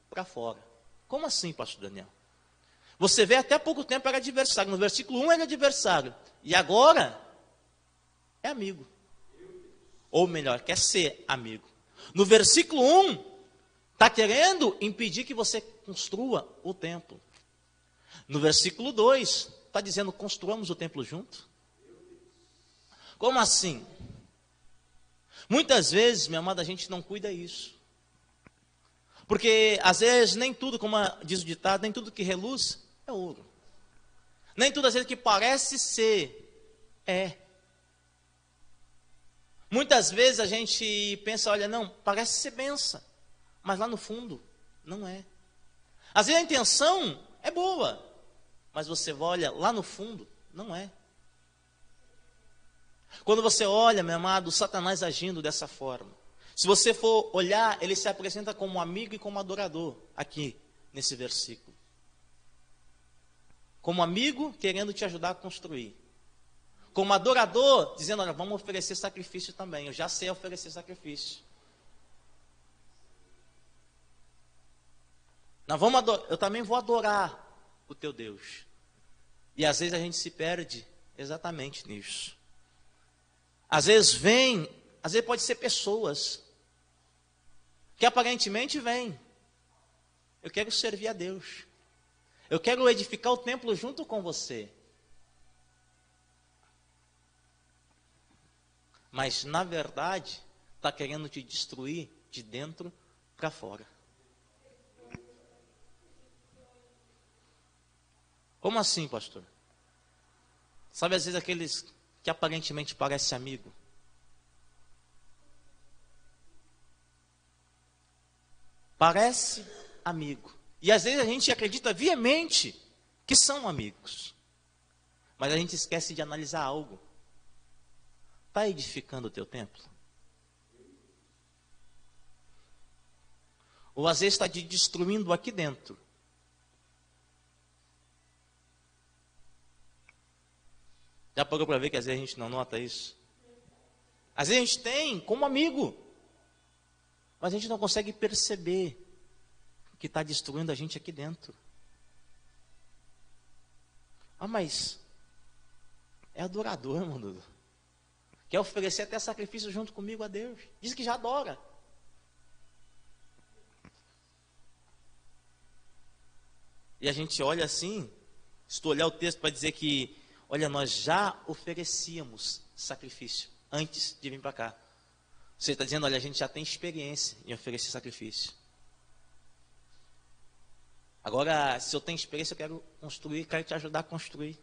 para fora. Como assim, pastor Daniel? Você vê até pouco tempo era adversário. No versículo 1 era adversário. E agora é amigo. Ou melhor, quer ser amigo. No versículo 1, está querendo impedir que você construa o templo. No versículo 2, está dizendo: construamos o templo junto. Como assim? Muitas vezes, minha amada, a gente não cuida disso. Porque, às vezes, nem tudo, como diz o ditado, nem tudo que reluz é ouro. Nem tudo, às vezes, que parece ser, é. Muitas vezes a gente pensa, olha, não, parece ser benção, mas lá no fundo, não é. Às vezes a intenção é boa, mas você olha lá no fundo, não é. Quando você olha, meu amado, Satanás agindo dessa forma, se você for olhar, ele se apresenta como amigo e como adorador, aqui nesse versículo. Como amigo, querendo te ajudar a construir. Como adorador, dizendo, olha, vamos oferecer sacrifício também. Eu já sei oferecer sacrifício. Eu também vou adorar o teu Deus. E às vezes a gente se perde exatamente nisso. Às vezes pode ser pessoas que aparentemente vêm. Eu quero servir a Deus. Eu quero edificar o templo junto com você. Mas, na verdade, está querendo te destruir de dentro para fora. Como assim, pastor? Sabe, às vezes, aqueles que aparentemente parecem amigo. Parece amigo. E às vezes a gente acredita veemente que são amigos. Mas a gente esquece de analisar algo. Está edificando o teu templo? Ou às vezes está te destruindo aqui dentro. Já parou para ver que às vezes a gente não nota isso? Às vezes a gente tem como amigo, mas a gente não consegue perceber que está destruindo a gente aqui dentro. Ah, mas é adorador, mano. Quer oferecer até sacrifício junto comigo a Deus. Diz que já adora. E a gente olha assim, se tu olhar o texto para dizer que, olha, nós já oferecíamos sacrifício antes de vir para cá. Você está dizendo, olha, a gente já tem experiência em oferecer sacrifício. Agora, se eu tenho experiência, eu quero construir, quero te ajudar a construir.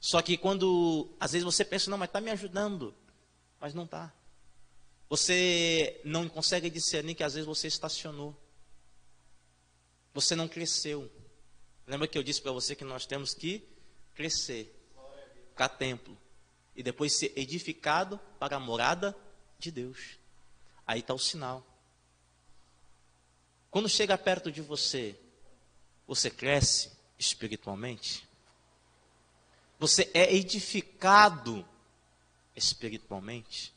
Só que quando, às vezes você pensa, não, mas está me ajudando. Mas não está. Você não consegue discernir que às vezes você estacionou. Você não cresceu. Lembra que eu disse para você que nós temos que crescer. Para templo. E depois ser edificado para a morada de Deus. Aí está o sinal. Quando chega perto de você, você cresce espiritualmente? Você é edificado espiritualmente?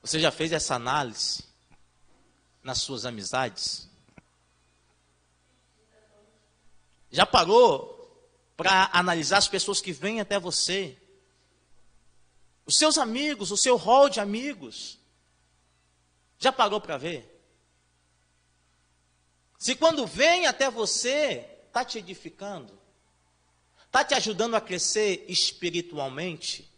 Você já fez essa análise nas suas amizades? Já parou para analisar as pessoas que vêm até você? Os seus amigos, o seu rol de amigos. Já parou para ver? Se quando vem até você, está te edificando? Está te ajudando a crescer espiritualmente?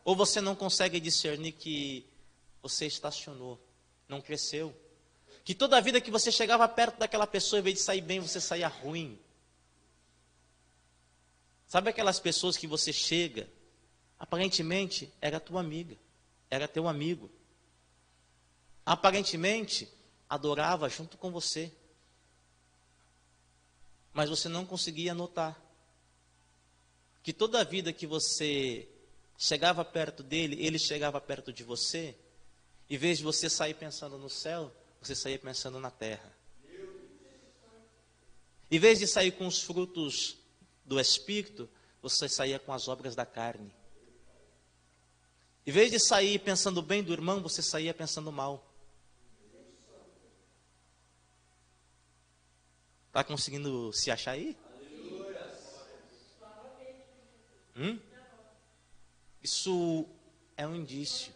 Ou você não consegue discernir que você estacionou, não cresceu? Que toda a vida que você chegava perto daquela pessoa, em vez de sair bem, você saía ruim? Sabe aquelas pessoas que você chega, aparentemente era tua amiga, era teu amigo. Aparentemente adorava junto com você. Mas você não conseguia notar que toda a vida que você chegava perto dele, ele chegava perto de você, em vez de você sair pensando no céu, você saía pensando na terra. Em vez de sair com os frutos do Espírito, você saía com as obras da carne. Em vez de sair pensando bem do irmão, você saía pensando mal. Está conseguindo se achar aí? Isso é um indício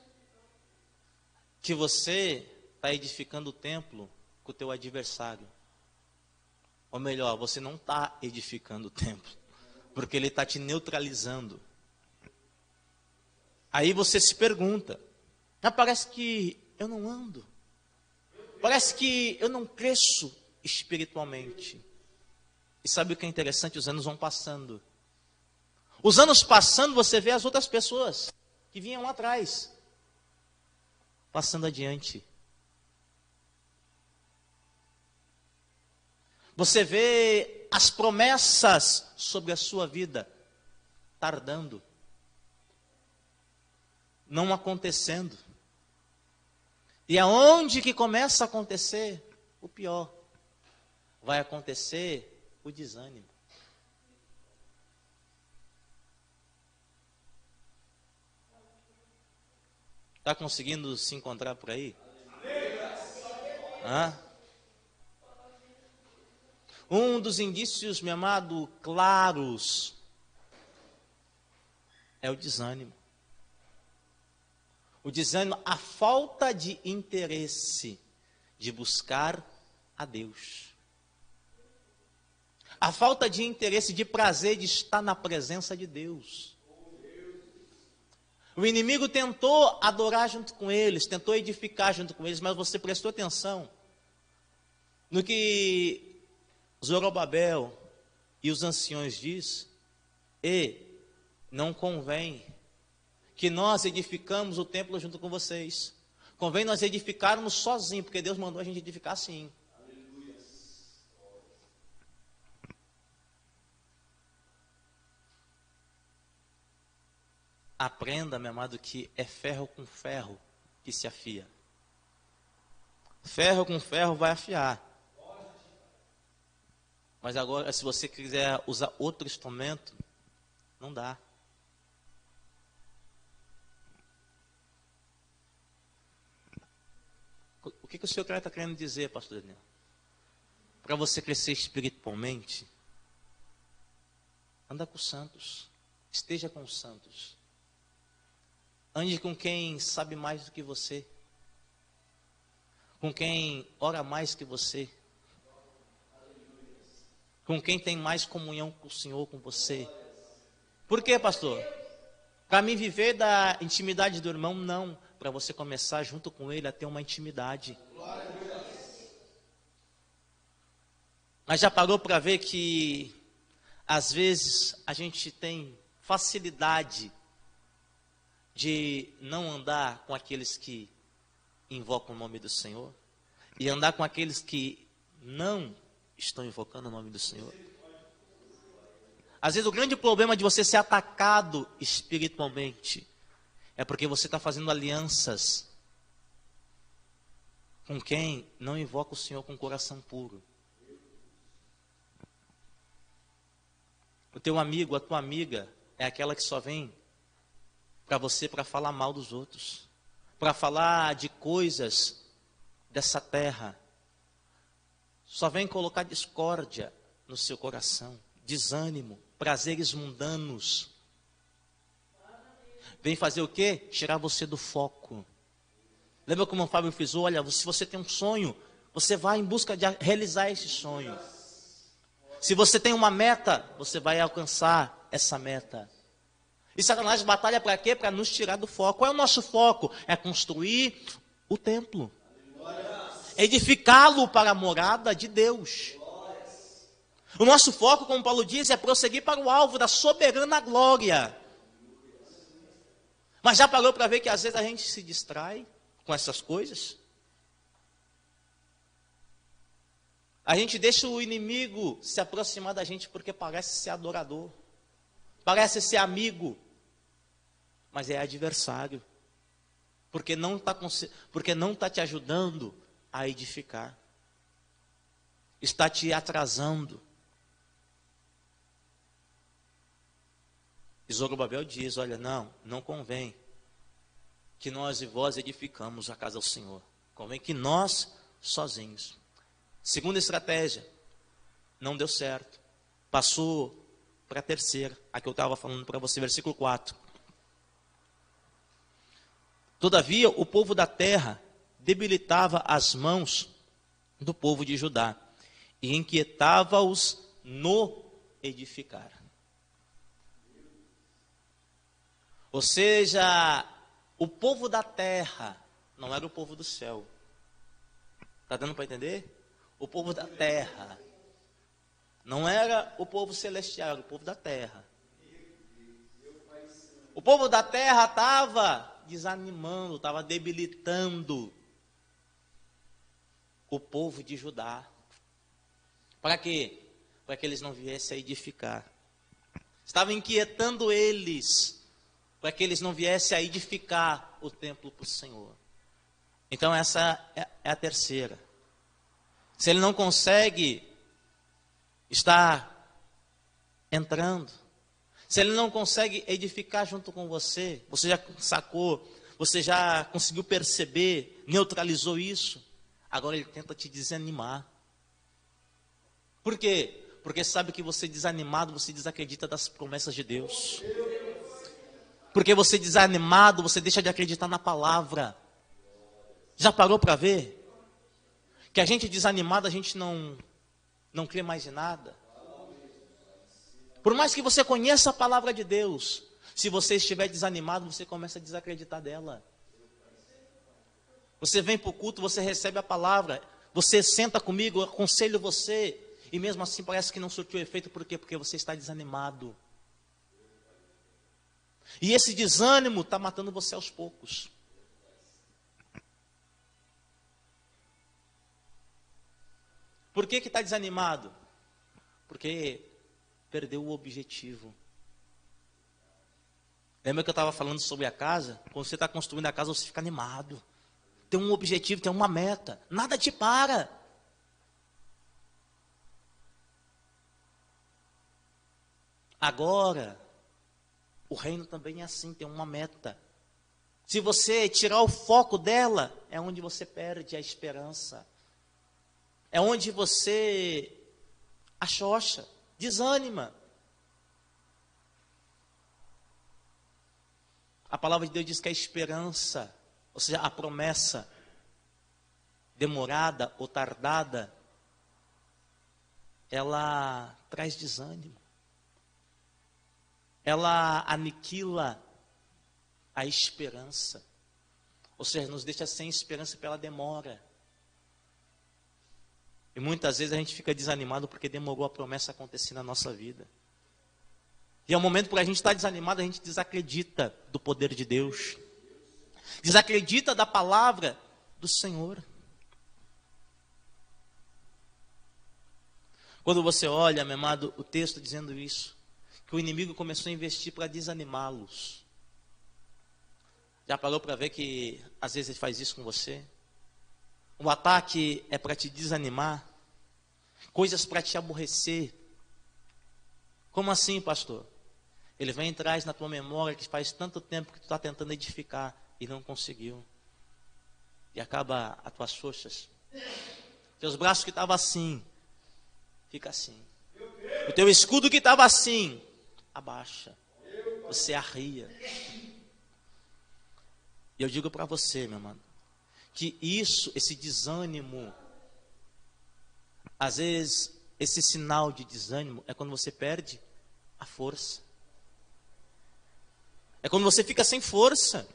que você está edificando o templo com o teu adversário. Ou melhor, você não está edificando o templo, porque ele está te neutralizando. Aí você se pergunta, parece que eu não ando, parece que eu não cresço espiritualmente. E sabe o que é interessante? Os anos vão passando. Os anos passando, você vê as outras pessoas que vinham lá atrás. passando adiante. Você vê as promessas sobre a sua vida tardando, não acontecendo. E aonde que começa a acontecer o pior? Vai acontecer o desânimo. Está conseguindo se encontrar por aí? Hã? Um dos indícios, meu amado, claros, é o desânimo. O desânimo, a falta de interesse de buscar a Deus. A falta de interesse, de prazer de estar na presença de Deus. O inimigo tentou adorar junto com eles, tentou edificar junto com eles, mas você prestou atenção no que Zorobabel e os anciões diz? E não convém que nós edificamos o templo junto com vocês. Convém nós edificarmos sozinhos, porque Deus mandou a gente edificar assim. Aprenda, meu amado, que é ferro com ferro que se afia. Ferro com ferro vai afiar. Mas agora, se você quiser usar outro instrumento, não dá. O que o senhor está querendo dizer, pastor Daniel? Para você crescer espiritualmente, anda com os santos. Esteja com os santos. Ande com quem sabe mais do que você. Com quem ora mais que você. Com quem tem mais comunhão com o Senhor, com você. Por quê, pastor? Para mim viver da intimidade do irmão, não. Para você começar junto com ele a ter uma intimidade. Mas já parou para ver que às vezes a gente tem facilidade de não andar com aqueles que invocam o nome do Senhor e andar com aqueles que não estão invocando o nome do Senhor? Às vezes o grande problema de você ser atacado espiritualmente é porque você está fazendo alianças com quem não invoca o Senhor com coração puro. O teu amigo, a tua amiga é aquela que só vem para você para falar mal dos outros, para falar de coisas dessa terra. Só vem colocar discórdia no seu coração, desânimo, prazeres mundanos. Vem fazer o quê? Tirar você do foco. Lembra como o Fábio frisou? Olha, se você tem um sonho, você vai em busca de realizar esse sonho. Se você tem uma meta, você vai alcançar essa meta. E Satanás batalha para quê? Para nos tirar do foco. Qual é o nosso foco? É construir o templo. Edificá-lo para a morada de Deus. O nosso foco, como Paulo diz, é prosseguir para o alvo da soberana glória. Mas já parou para ver que às vezes a gente se distrai com essas coisas? A gente deixa o inimigo se aproximar da gente porque parece ser adorador. Parece ser amigo. Mas é adversário. Porque não está te ajudando a edificar. Está te atrasando. E Zorobabel diz, olha, não convém que nós e vós edificamos a casa do Senhor. Convém que nós sozinhos. Segunda estratégia, não deu certo. Passou para a terceira, a que eu estava falando para você, versículo 4. Todavia, o povo da terra debilitava as mãos do povo de Judá e inquietava-os no edificar. Ou seja, o povo da terra não era o povo do céu. Está dando para entender? O povo da terra não era o povo celestial, era o povo da terra. O povo da terra estava desanimando, estava debilitando o povo de Judá. Para quê? Para que eles não viessem a edificar. Estava inquietando eles, para que eles não viessem a edificar o templo para o Senhor. Então essa é a terceira. Se ele não consegue estar entrando, se ele não consegue edificar junto com você, você já sacou, você já conseguiu perceber, neutralizou isso, agora ele tenta te desanimar. Por quê? Porque sabe que você desanimado, você desacredita das promessas de Deus. Porque você desanimado, você deixa de acreditar na palavra. Já parou para ver? Que a gente desanimado, a gente não crê mais em nada. Por mais que você conheça a palavra de Deus, se você estiver desanimado, você começa a desacreditar dela. Você vem para o culto, você recebe a palavra, você senta comigo, eu aconselho você, e mesmo assim parece que não surtiu efeito. Por quê? Porque você está desanimado. E esse desânimo está matando você aos poucos. Por que está desanimado? Porque perdeu o objetivo. Lembra que eu estava falando sobre a casa? Quando você está construindo a casa, você fica animado. Tem um objetivo, tem uma meta. Nada te para. Agora, o reino também é assim, tem uma meta. Se você tirar o foco dela, é onde você perde a esperança. É onde você achocha, desanima. A palavra de Deus diz que a esperança, ou seja, a promessa, demorada ou tardada, ela traz desânimo. Ela aniquila a esperança. Ou seja, nos deixa sem esperança pela demora. E muitas vezes a gente fica desanimado porque demorou a promessa acontecer na nossa vida. E é um momento por a gente estar desanimado, a gente desacredita do poder de Deus. Desacredita da palavra do Senhor. Quando você olha, meu amado, o texto dizendo isso, que o inimigo começou a investir para desanimá-los. Já parou para ver que às vezes ele faz isso com você? O ataque é para te desanimar, coisas para te aborrecer. Como assim, pastor? Ele vem e traz na tua memória que faz tanto tempo que tu está tentando edificar e não conseguiu. E acaba as tuas forças. Teus braços que estavam assim, fica assim. O teu escudo que estava assim, abaixa. Você arria. E eu digo para você, meu mano, que isso, esse desânimo, às vezes, esse sinal de desânimo é quando você perde a força. É quando você fica sem força.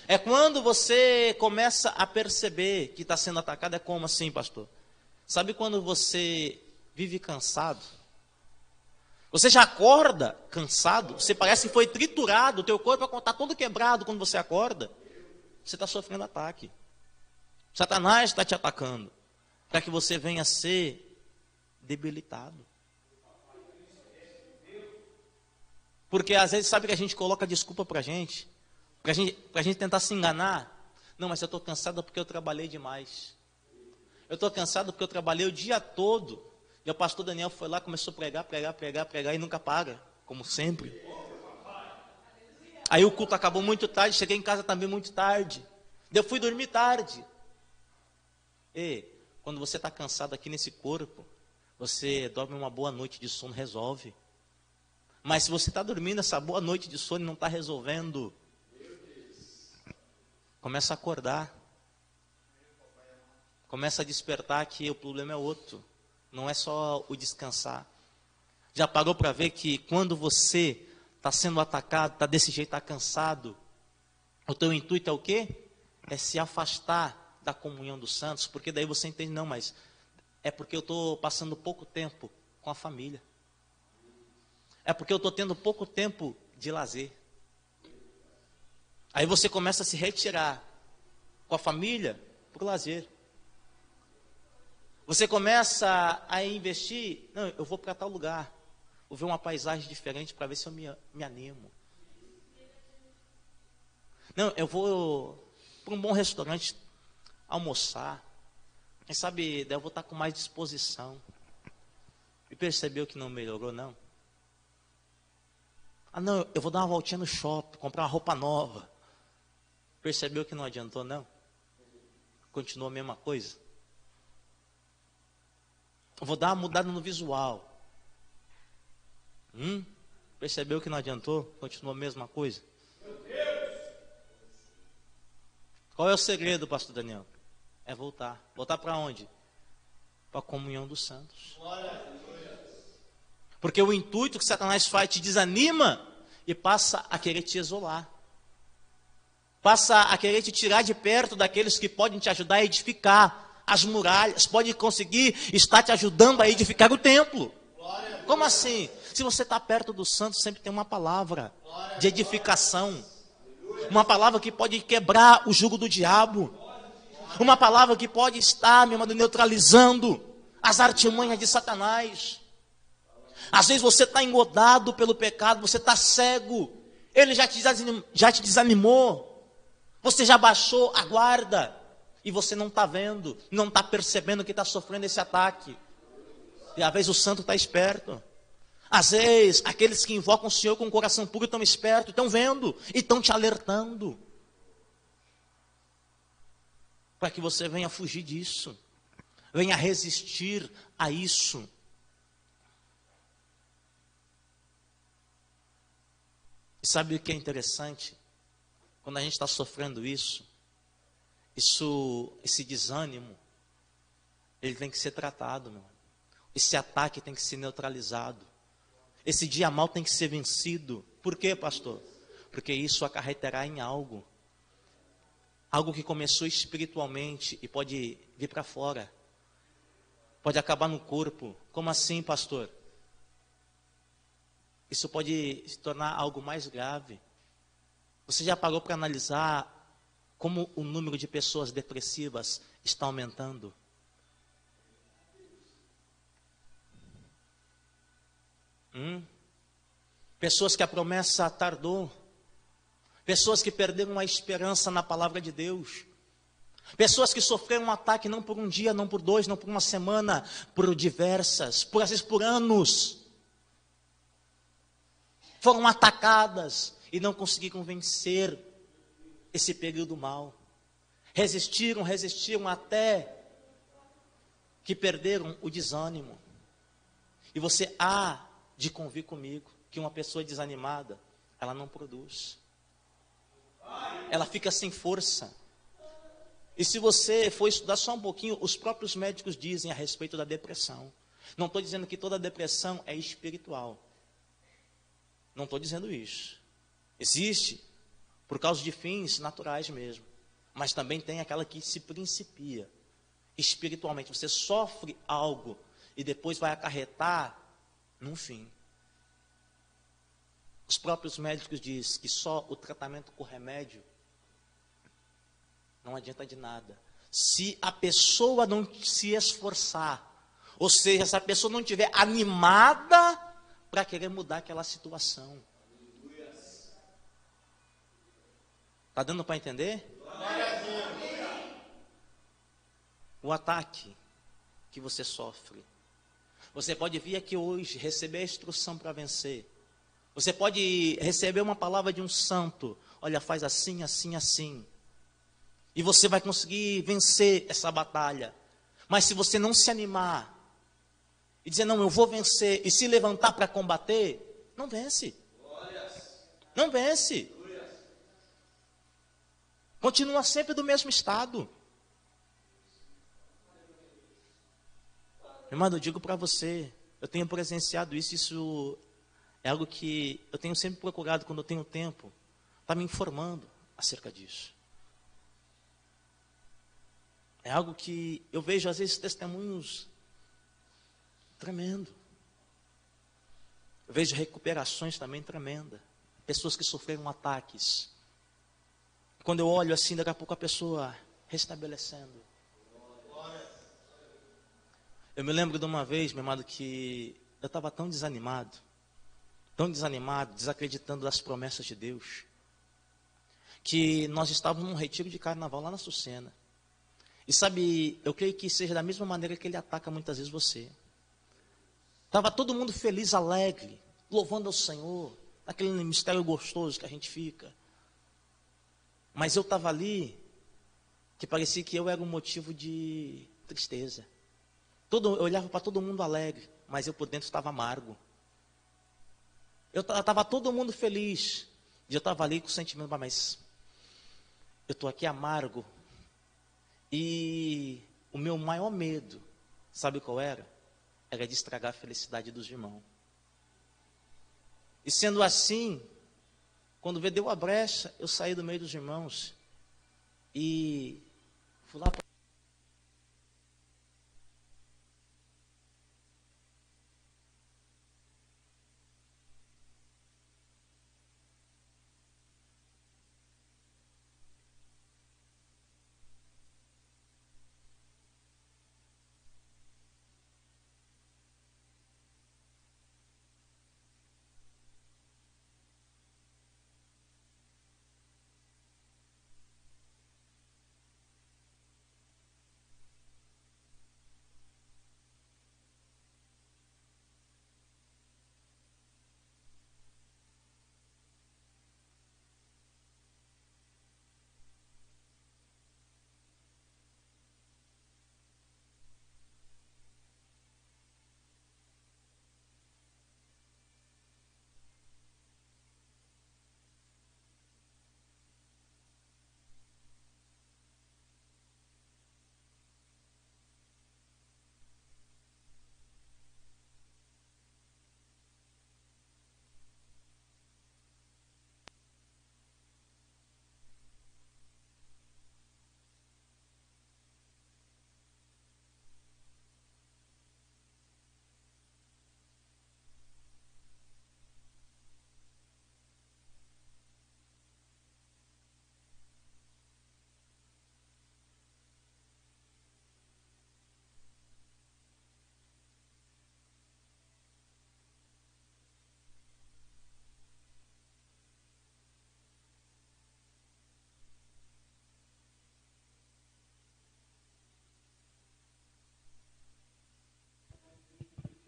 É quando você começa a perceber que está sendo atacado. É como assim, pastor? Sabe quando você vive cansado? Você já acorda cansado? Você parece que foi triturado, o teu corpo está todo quebrado quando você acorda. Você está sofrendo ataque. Satanás está te atacando para que você venha a ser debilitado. Porque às vezes sabe que a gente coloca desculpa para a gente tentar se enganar. Não, mas eu estou cansado porque eu trabalhei demais. Eu estou cansado porque eu trabalhei o dia todo. E o pastor Daniel foi lá, começou a pregar e nunca para, como sempre. Aí o culto acabou muito tarde, cheguei em casa também muito tarde. Eu fui dormir tarde. E quando você está cansado aqui nesse corpo, você dorme uma boa noite de sono, resolve. Mas se você está dormindo essa boa noite de sono e não está resolvendo, começa a acordar. Começa a despertar que o problema é outro. Não é só o descansar. Já parou para ver que quando você está sendo atacado, está desse jeito, está cansado, o teu intuito é o quê? É se afastar da comunhão dos santos, porque daí você entende, não, mas é porque eu estou passando pouco tempo com a família. É porque eu estou tendo pouco tempo de lazer. Aí você começa a se retirar com a família para o lazer. Você começa a investir, não, eu vou para tal lugar, vou ver uma paisagem diferente para ver se eu me animo. Não, eu vou para um bom restaurante almoçar. Quem sabe daí eu vou estar com mais disposição. E percebeu que não melhorou, não? Ah, não, eu vou dar uma voltinha no shopping, comprar uma roupa nova. Percebeu que não adiantou, não? Continua a mesma coisa. Eu vou dar uma mudada no visual. Percebeu que não adiantou? Continua a mesma coisa. Qual é o segredo, pastor Daniel? É voltar. Voltar para onde? Para a comunhão dos santos. Porque o intuito que Satanás faz te desanima e passa a querer te isolar. Passa a querer te tirar de perto daqueles que podem te ajudar a edificar as muralhas, pode conseguir estar te ajudando a edificar o templo. Como assim? Se você está perto do santo, sempre tem uma palavra de edificação. Uma palavra que pode quebrar o jugo do diabo. Uma palavra que pode estar, meu irmão, neutralizando as artimanhas de Satanás. Às vezes você está engodado pelo pecado, você está cego. Ele já te desanimou. Você já baixou a guarda. E você não está vendo, não está percebendo que está sofrendo esse ataque. E às vezes o santo está esperto. Às vezes, aqueles que invocam o Senhor com o coração puro estão espertos, estão vendo e estão te alertando. Para que você venha fugir disso. Venha resistir a isso. E sabe o que é interessante? Quando a gente está sofrendo isso, esse desânimo, ele tem que ser tratado, meu. Esse ataque tem que ser neutralizado. Esse dia mal tem que ser vencido. Por quê, pastor? Porque isso acarreterá em algo. Algo que começou espiritualmente e pode vir para fora. Pode acabar no corpo. Como assim, pastor? Isso pode se tornar algo mais grave. Você já parou para analisar como o número de pessoas depressivas está aumentando? Pessoas que a promessa tardou. Pessoas que perderam a esperança na palavra de Deus. Pessoas que sofreram um ataque não por um dia, não por dois, não por uma semana, por diversas, às vezes por anos. Foram atacadas e não conseguiram vencer esse período mal. Resistiram até que perderam o desânimo. E você há de convir comigo que uma pessoa desanimada, ela não produz. Ela fica sem força. E se você for estudar só um pouquinho, os próprios médicos dizem a respeito da depressão. Não estou dizendo que toda depressão é espiritual. Não estou dizendo isso. Existe por causa de fins naturais mesmo. Mas também tem aquela que se principia espiritualmente. Você sofre algo e depois vai acarretar num fim. Os próprios médicos dizem que só o tratamento com remédio não adianta de nada. Se a pessoa não se esforçar, ou seja, se a pessoa não estiver animada para querer mudar aquela situação. Está dando para entender? O ataque que você sofre. Você pode vir aqui hoje, receber a instrução para vencer. Você pode receber uma palavra de um santo. Olha, faz assim, assim, assim. E você vai conseguir vencer essa batalha. Mas se você não se animar e dizer, não, eu vou vencer, e se levantar para combater, não vence. Não vence. Continua sempre do mesmo estado. Irmão, eu digo para você, eu tenho presenciado isso é algo que eu tenho sempre procurado, quando eu tenho tempo, estar me informando acerca disso. É algo que eu vejo, às vezes, testemunhos tremendo. Eu vejo recuperações também tremendas. Pessoas que sofreram ataques. Quando eu olho assim, daqui a pouco a pessoa restabelecendo. Eu me lembro de uma vez, meu amado, que eu estava tão desanimado, desacreditando das promessas de Deus, que nós estávamos num retiro de carnaval lá na Sucena. E sabe, eu creio que seja da mesma maneira que ele ataca muitas vezes você. Estava todo mundo feliz, alegre, louvando ao Senhor, aquele mistério gostoso que a gente fica. Mas eu estava ali, que parecia que eu era um motivo de tristeza. Eu olhava para todo mundo alegre, mas eu por dentro estava amargo. Estava todo mundo feliz, e eu estava ali com o sentimento, mas eu estou aqui amargo. E o meu maior medo, sabe qual era? Era de estragar a felicidade dos irmãos. E sendo assim, quando deu a brecha, eu saí do meio dos irmãos e fui lá para...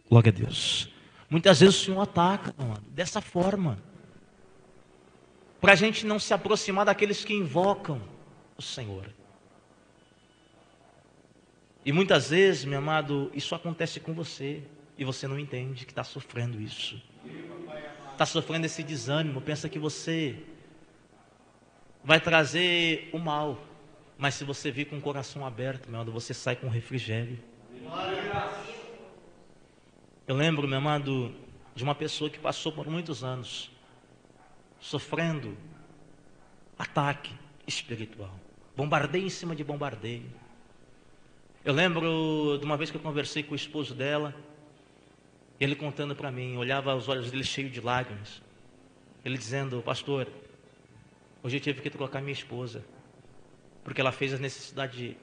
Glória a Deus. Muitas vezes o Senhor ataca, mano, dessa forma, para a gente não se aproximar daqueles que invocam o Senhor. E muitas vezes, meu amado, isso acontece com você e você não entende que está sofrendo isso. Está sofrendo esse desânimo, pensa que você vai trazer o mal, mas se você vir com o coração aberto, meu amado, você sai com refrigério. Eu lembro, meu amado, de uma pessoa que passou por muitos anos sofrendo ataque espiritual, bombardeio em cima de bombardeio. Eu lembro de uma vez que eu conversei com o esposo dela, ele contando para mim, olhava os olhos dele cheios de lágrimas, ele dizendo: pastor, hoje eu tive que trocar minha esposa, porque ela fez a necessidade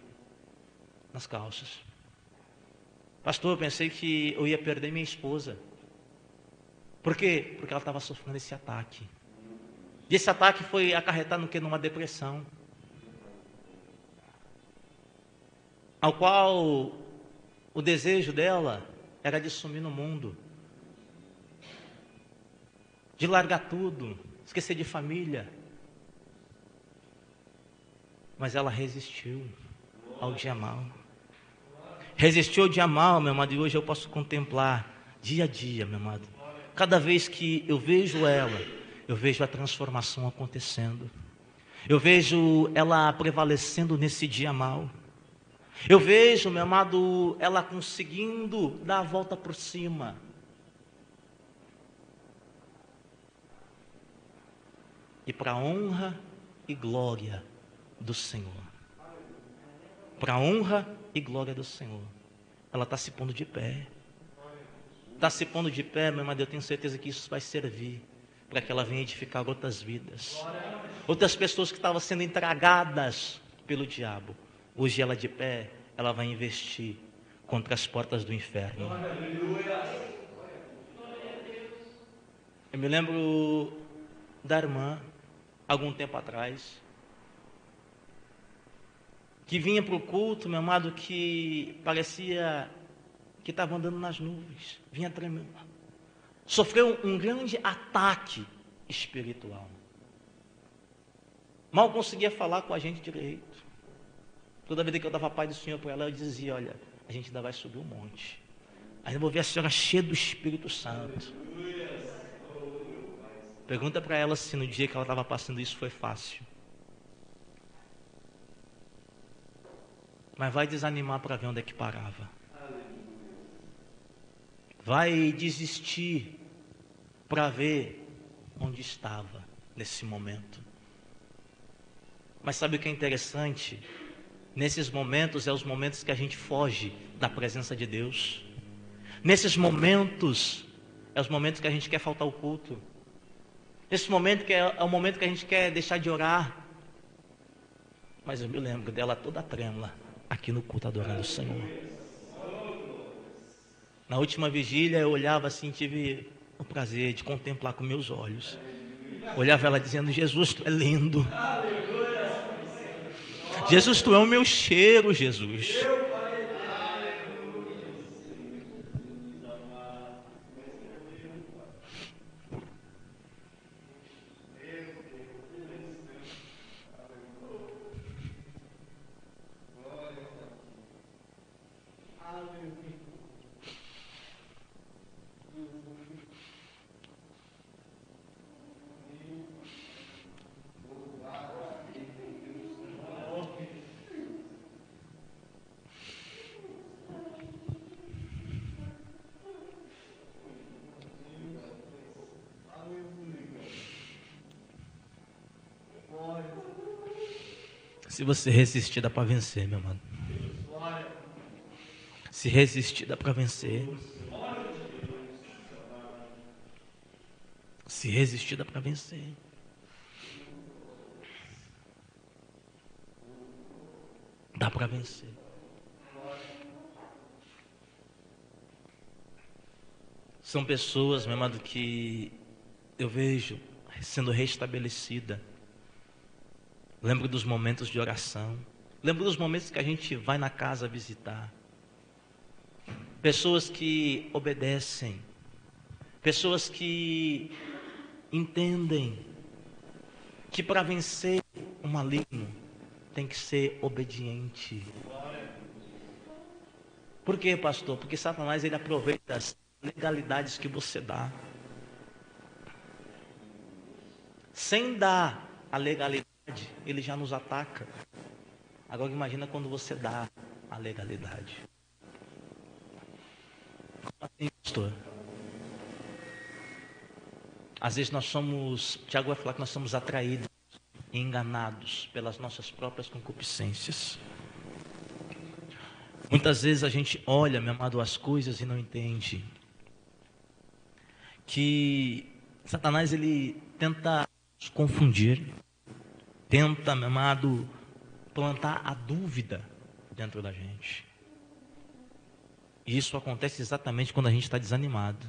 nas calças. Pastor, eu pensei que eu ia perder minha esposa. Por quê? Porque ela estava sofrendo esse ataque. E esse ataque foi acarretar no quê? Numa depressão. Ao qual o desejo dela era de sumir no mundo. De largar tudo, esquecer de família. Mas ela resistiu ao dia mal. Resistiu ao dia mal, meu amado, e hoje eu posso contemplar dia a dia, meu amado. Cada vez que eu vejo ela, eu vejo a transformação acontecendo. Eu vejo ela prevalecendo nesse dia mal. Eu vejo, meu amado, ela conseguindo dar a volta por cima. E para a honra e glória do Senhor. Para a honra e glória do Senhor. Ela está se pondo de pé. Está se pondo de pé, meu amado, eu tenho certeza que isso vai servir para que ela venha edificar outras vidas. Outras pessoas que estavam sendo intragadas pelo diabo. Hoje ela de pé, ela vai investir contra as portas do inferno. Eu me lembro da irmã, algum tempo atrás, que vinha para o culto, meu amado, que parecia que estava andando nas nuvens, vinha tremendo. Sofreu um grande ataque espiritual. Mal conseguia falar com a gente direito. Toda vez que eu dava a paz do Senhor para ela, eu dizia: olha, a gente ainda vai subir um monte. Aí eu vou ver a senhora cheia do Espírito Santo. Pergunta para ela se no dia que ela estava passando isso foi fácil. Mas vai desanimar para ver onde é que parava. Vai desistir para ver onde estava nesse momento. Mas sabe o que é interessante? Nesses momentos é os momentos que a gente foge da presença de Deus. Nesses momentos é os momentos que a gente quer faltar ao culto. Nesse momento que é o momento que a gente quer deixar de orar. Mas eu me lembro dela toda trêmula aqui no culto adorando o Senhor. Na última vigília eu olhava assim, tive o prazer de contemplar com meus olhos. Olhava ela dizendo: Jesus, tu é lindo. Jesus, tu é o meu cheiro, Jesus. Se você resistir, dá para vencer, meu mano. Se resistir, dá para vencer. Se resistir, dá para vencer. Dá para vencer. São pessoas, meu amado, que eu vejo sendo restabelecida. Lembro dos momentos de oração. Lembro dos momentos que a gente vai na casa visitar. Pessoas que obedecem. Pessoas que entendem que para vencer o maligno tem que ser obediente. Por quê, pastor? Porque Satanás ele aproveita as legalidades que você dá. Sem dar a legalidade, ele já nos ataca. Agora imagina quando você dá a legalidade. Como assim, pastor? Às vezes Tiago vai falar que nós somos atraídos e enganados pelas nossas próprias concupiscências. Muitas vezes a gente olha, meu amado, as coisas e não entende que Satanás ele tenta nos confundir, tenta, meu amado, plantar a dúvida dentro da gente. E isso acontece exatamente quando a gente está desanimado.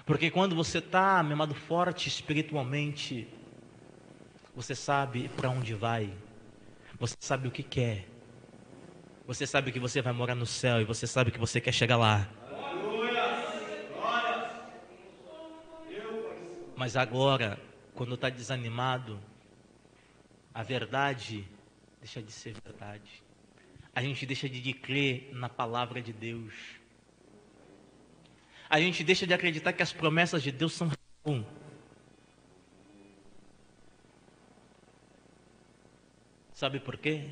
Porque quando você está, meu amado, forte espiritualmente, você sabe para onde vai, você sabe o que quer, você sabe que você vai morar no céu e você sabe que você quer chegar lá. Mas agora, quando está desanimado, a verdade deixa de ser verdade. A gente deixa de crer na palavra de Deus. A gente deixa de acreditar que as promessas de Deus são reais. Sabe por quê?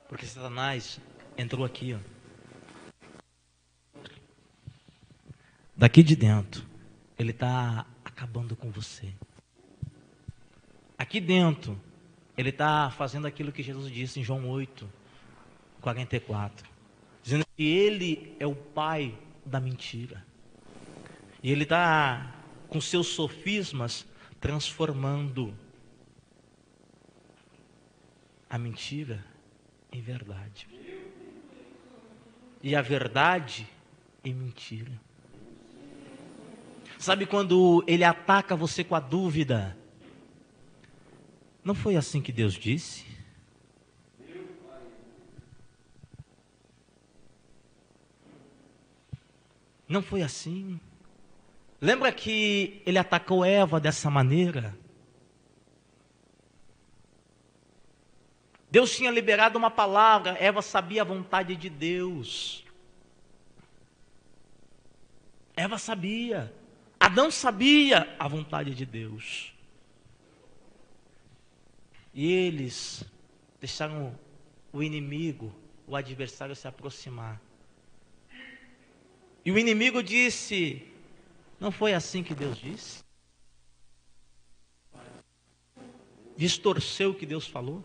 Porque Satanás entrou aqui, ó. Daqui de dentro, ele está acabando com você. Aqui dentro, ele está fazendo aquilo que Jesus disse em João 8:44, dizendo que ele é o pai da mentira. E ele está com seus sofismas, transformando a mentira em verdade. E a verdade em mentira. Sabe quando ele ataca você com a dúvida? Não foi assim que Deus disse? Não foi assim? Lembra que ele atacou Eva dessa maneira? Deus tinha liberado uma palavra, Eva sabia a vontade de Deus. Eva sabia. Adão sabia a vontade de Deus. E eles deixaram o inimigo, o adversário se aproximar. E o inimigo disse: não foi assim que Deus disse? Distorceu o que Deus falou.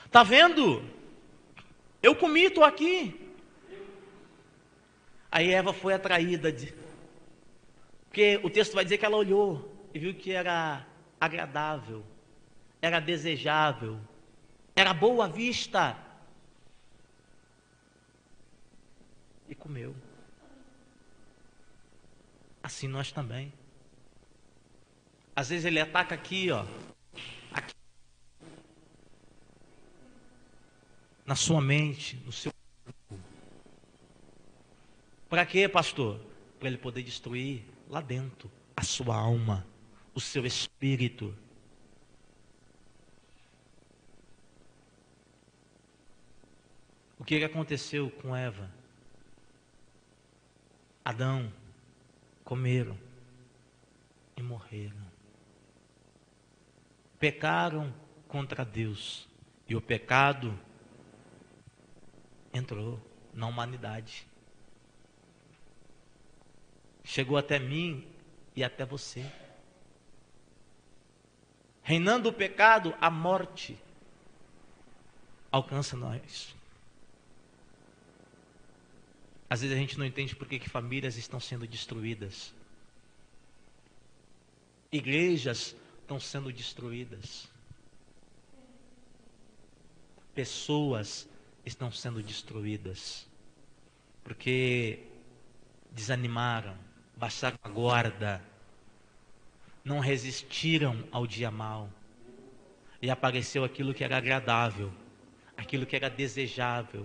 Está vendo? Eu comi, estou aqui. Aí Eva foi atraída, porque o texto vai dizer que ela olhou e viu que era agradável, era desejável, era boa vista. E comeu. Assim nós também. Às vezes ele ataca aqui, ó. Aqui. Na sua mente, no seu corpo. Para quê, pastor? Para ele poder destruir lá dentro a sua alma, o seu espírito. O que aconteceu com Eva? Adão comeram e morreram. Pecaram contra Deus. E o pecado entrou na humanidade. Chegou até mim e até você. Reinando o pecado, a morte alcança nós. Às vezes a gente não entende por que famílias estão sendo destruídas. Igrejas estão sendo destruídas. Pessoas estão sendo destruídas. Porque desanimaram, baixaram a guarda, não resistiram ao dia mau. E apareceu aquilo que era agradável, aquilo que era desejável.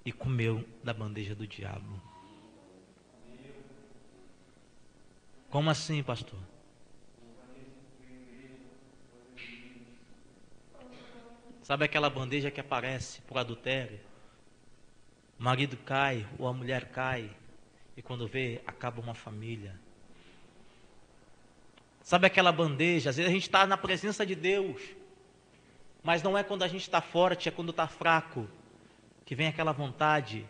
E comeu da bandeja do diabo. Como assim, pastor? Sabe aquela bandeja que aparece por adultério? O marido cai, ou a mulher cai, e quando vê, acaba uma família. Sabe aquela bandeja? Às vezes a gente está na presença de Deus, mas não é quando a gente está forte, é quando está fraco, que vem aquela vontade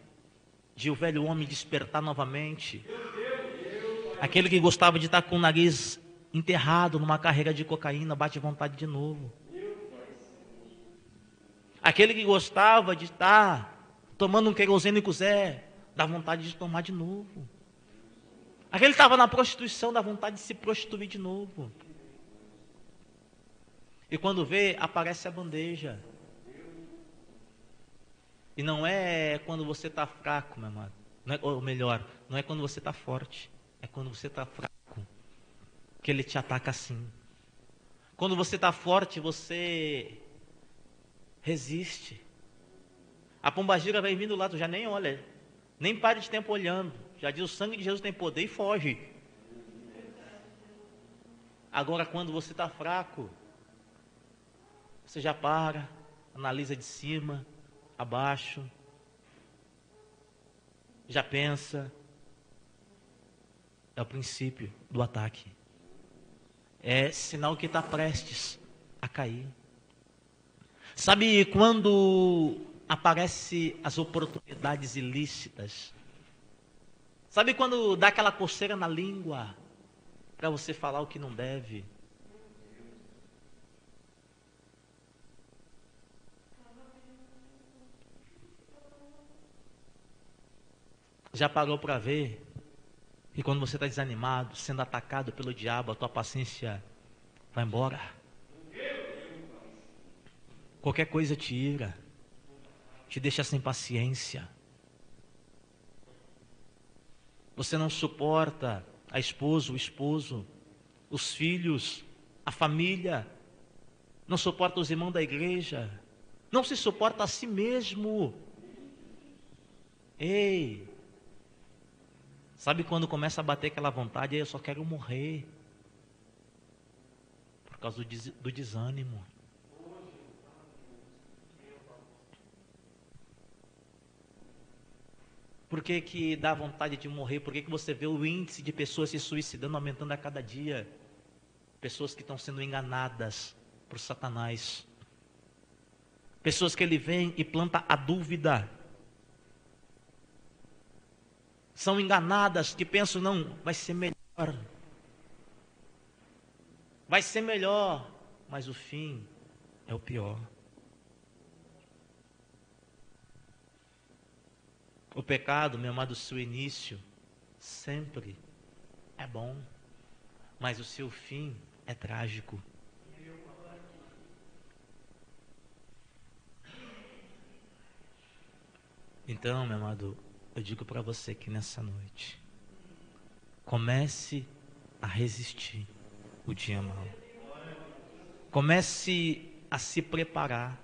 de o velho homem despertar novamente. Aquele que gostava de estar com o nariz enterrado numa carreira de cocaína, bate vontade de novo. Aquele que gostava de estar tomando um querosene com Zé, dá vontade de tomar de novo. Aquele que estava na prostituição, dá vontade de se prostituir de novo. E quando vê, aparece a bandeja. E não é quando você está fraco, meu amado. Não é, ou melhor, não é quando você está forte. É quando você está fraco. Que ele te ataca assim. Quando você está forte, você resiste. A pombagira vai vindo lá, tu já nem olha. Nem pare de tempo olhando. Já diz: o sangue de Jesus tem poder, e foge. Agora, quando você está fraco, você já para, analisa de cima, abaixo, já pensa. É o princípio do ataque. É sinal que está prestes a cair. Sabe quando aparecem as oportunidades ilícitas? Sabe quando dá aquela coceira na língua para você falar o que não deve? Já parou para ver E quando você está desanimado, sendo atacado pelo diabo, a tua paciência vai embora. Qualquer coisa te ira, te deixa sem paciência. Você não suporta a esposa, o esposo, os filhos, a família, não suporta os irmãos da igreja, não se suporta a si mesmo. Ei, sabe quando começa a bater aquela vontade, eu só quero morrer, por causa do desânimo. Por que que dá vontade de morrer? Por que que você vê o índice de pessoas se suicidando aumentando a cada dia? Pessoas que estão sendo enganadas por Satanás. Pessoas que ele vem e planta a dúvida. São enganadas, que pensam, não, vai ser melhor. Vai ser melhor, mas o fim é o pior. O pecado, meu amado, o seu início sempre é bom, mas o seu fim é trágico. Então, meu amado, eu digo para você que nessa noite, comece a resistir o dia mau. Comece a se preparar.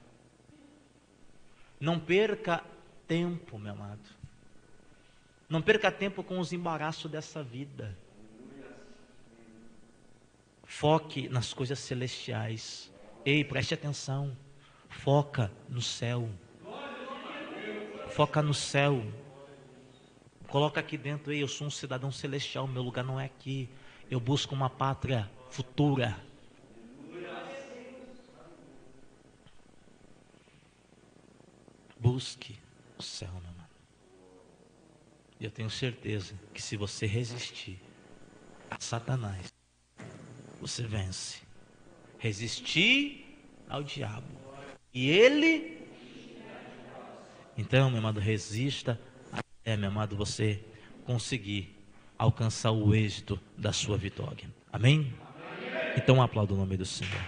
Não perca tempo, meu amado. Não perca tempo com os embaraços dessa vida. Foque nas coisas celestiais. Ei, preste atenção. Foca no céu. Foca no céu. Coloca aqui dentro, ei, eu sou um cidadão celestial, meu lugar não é aqui. Eu busco uma pátria futura. Busque o céu, meu irmão. E eu tenho certeza que se você resistir a Satanás, você vence. Resistir ao diabo. E ele... Então, meu amado, resista até, meu amado, você conseguir alcançar o êxito da sua vitória. Amém? Então aplauda o nome do Senhor.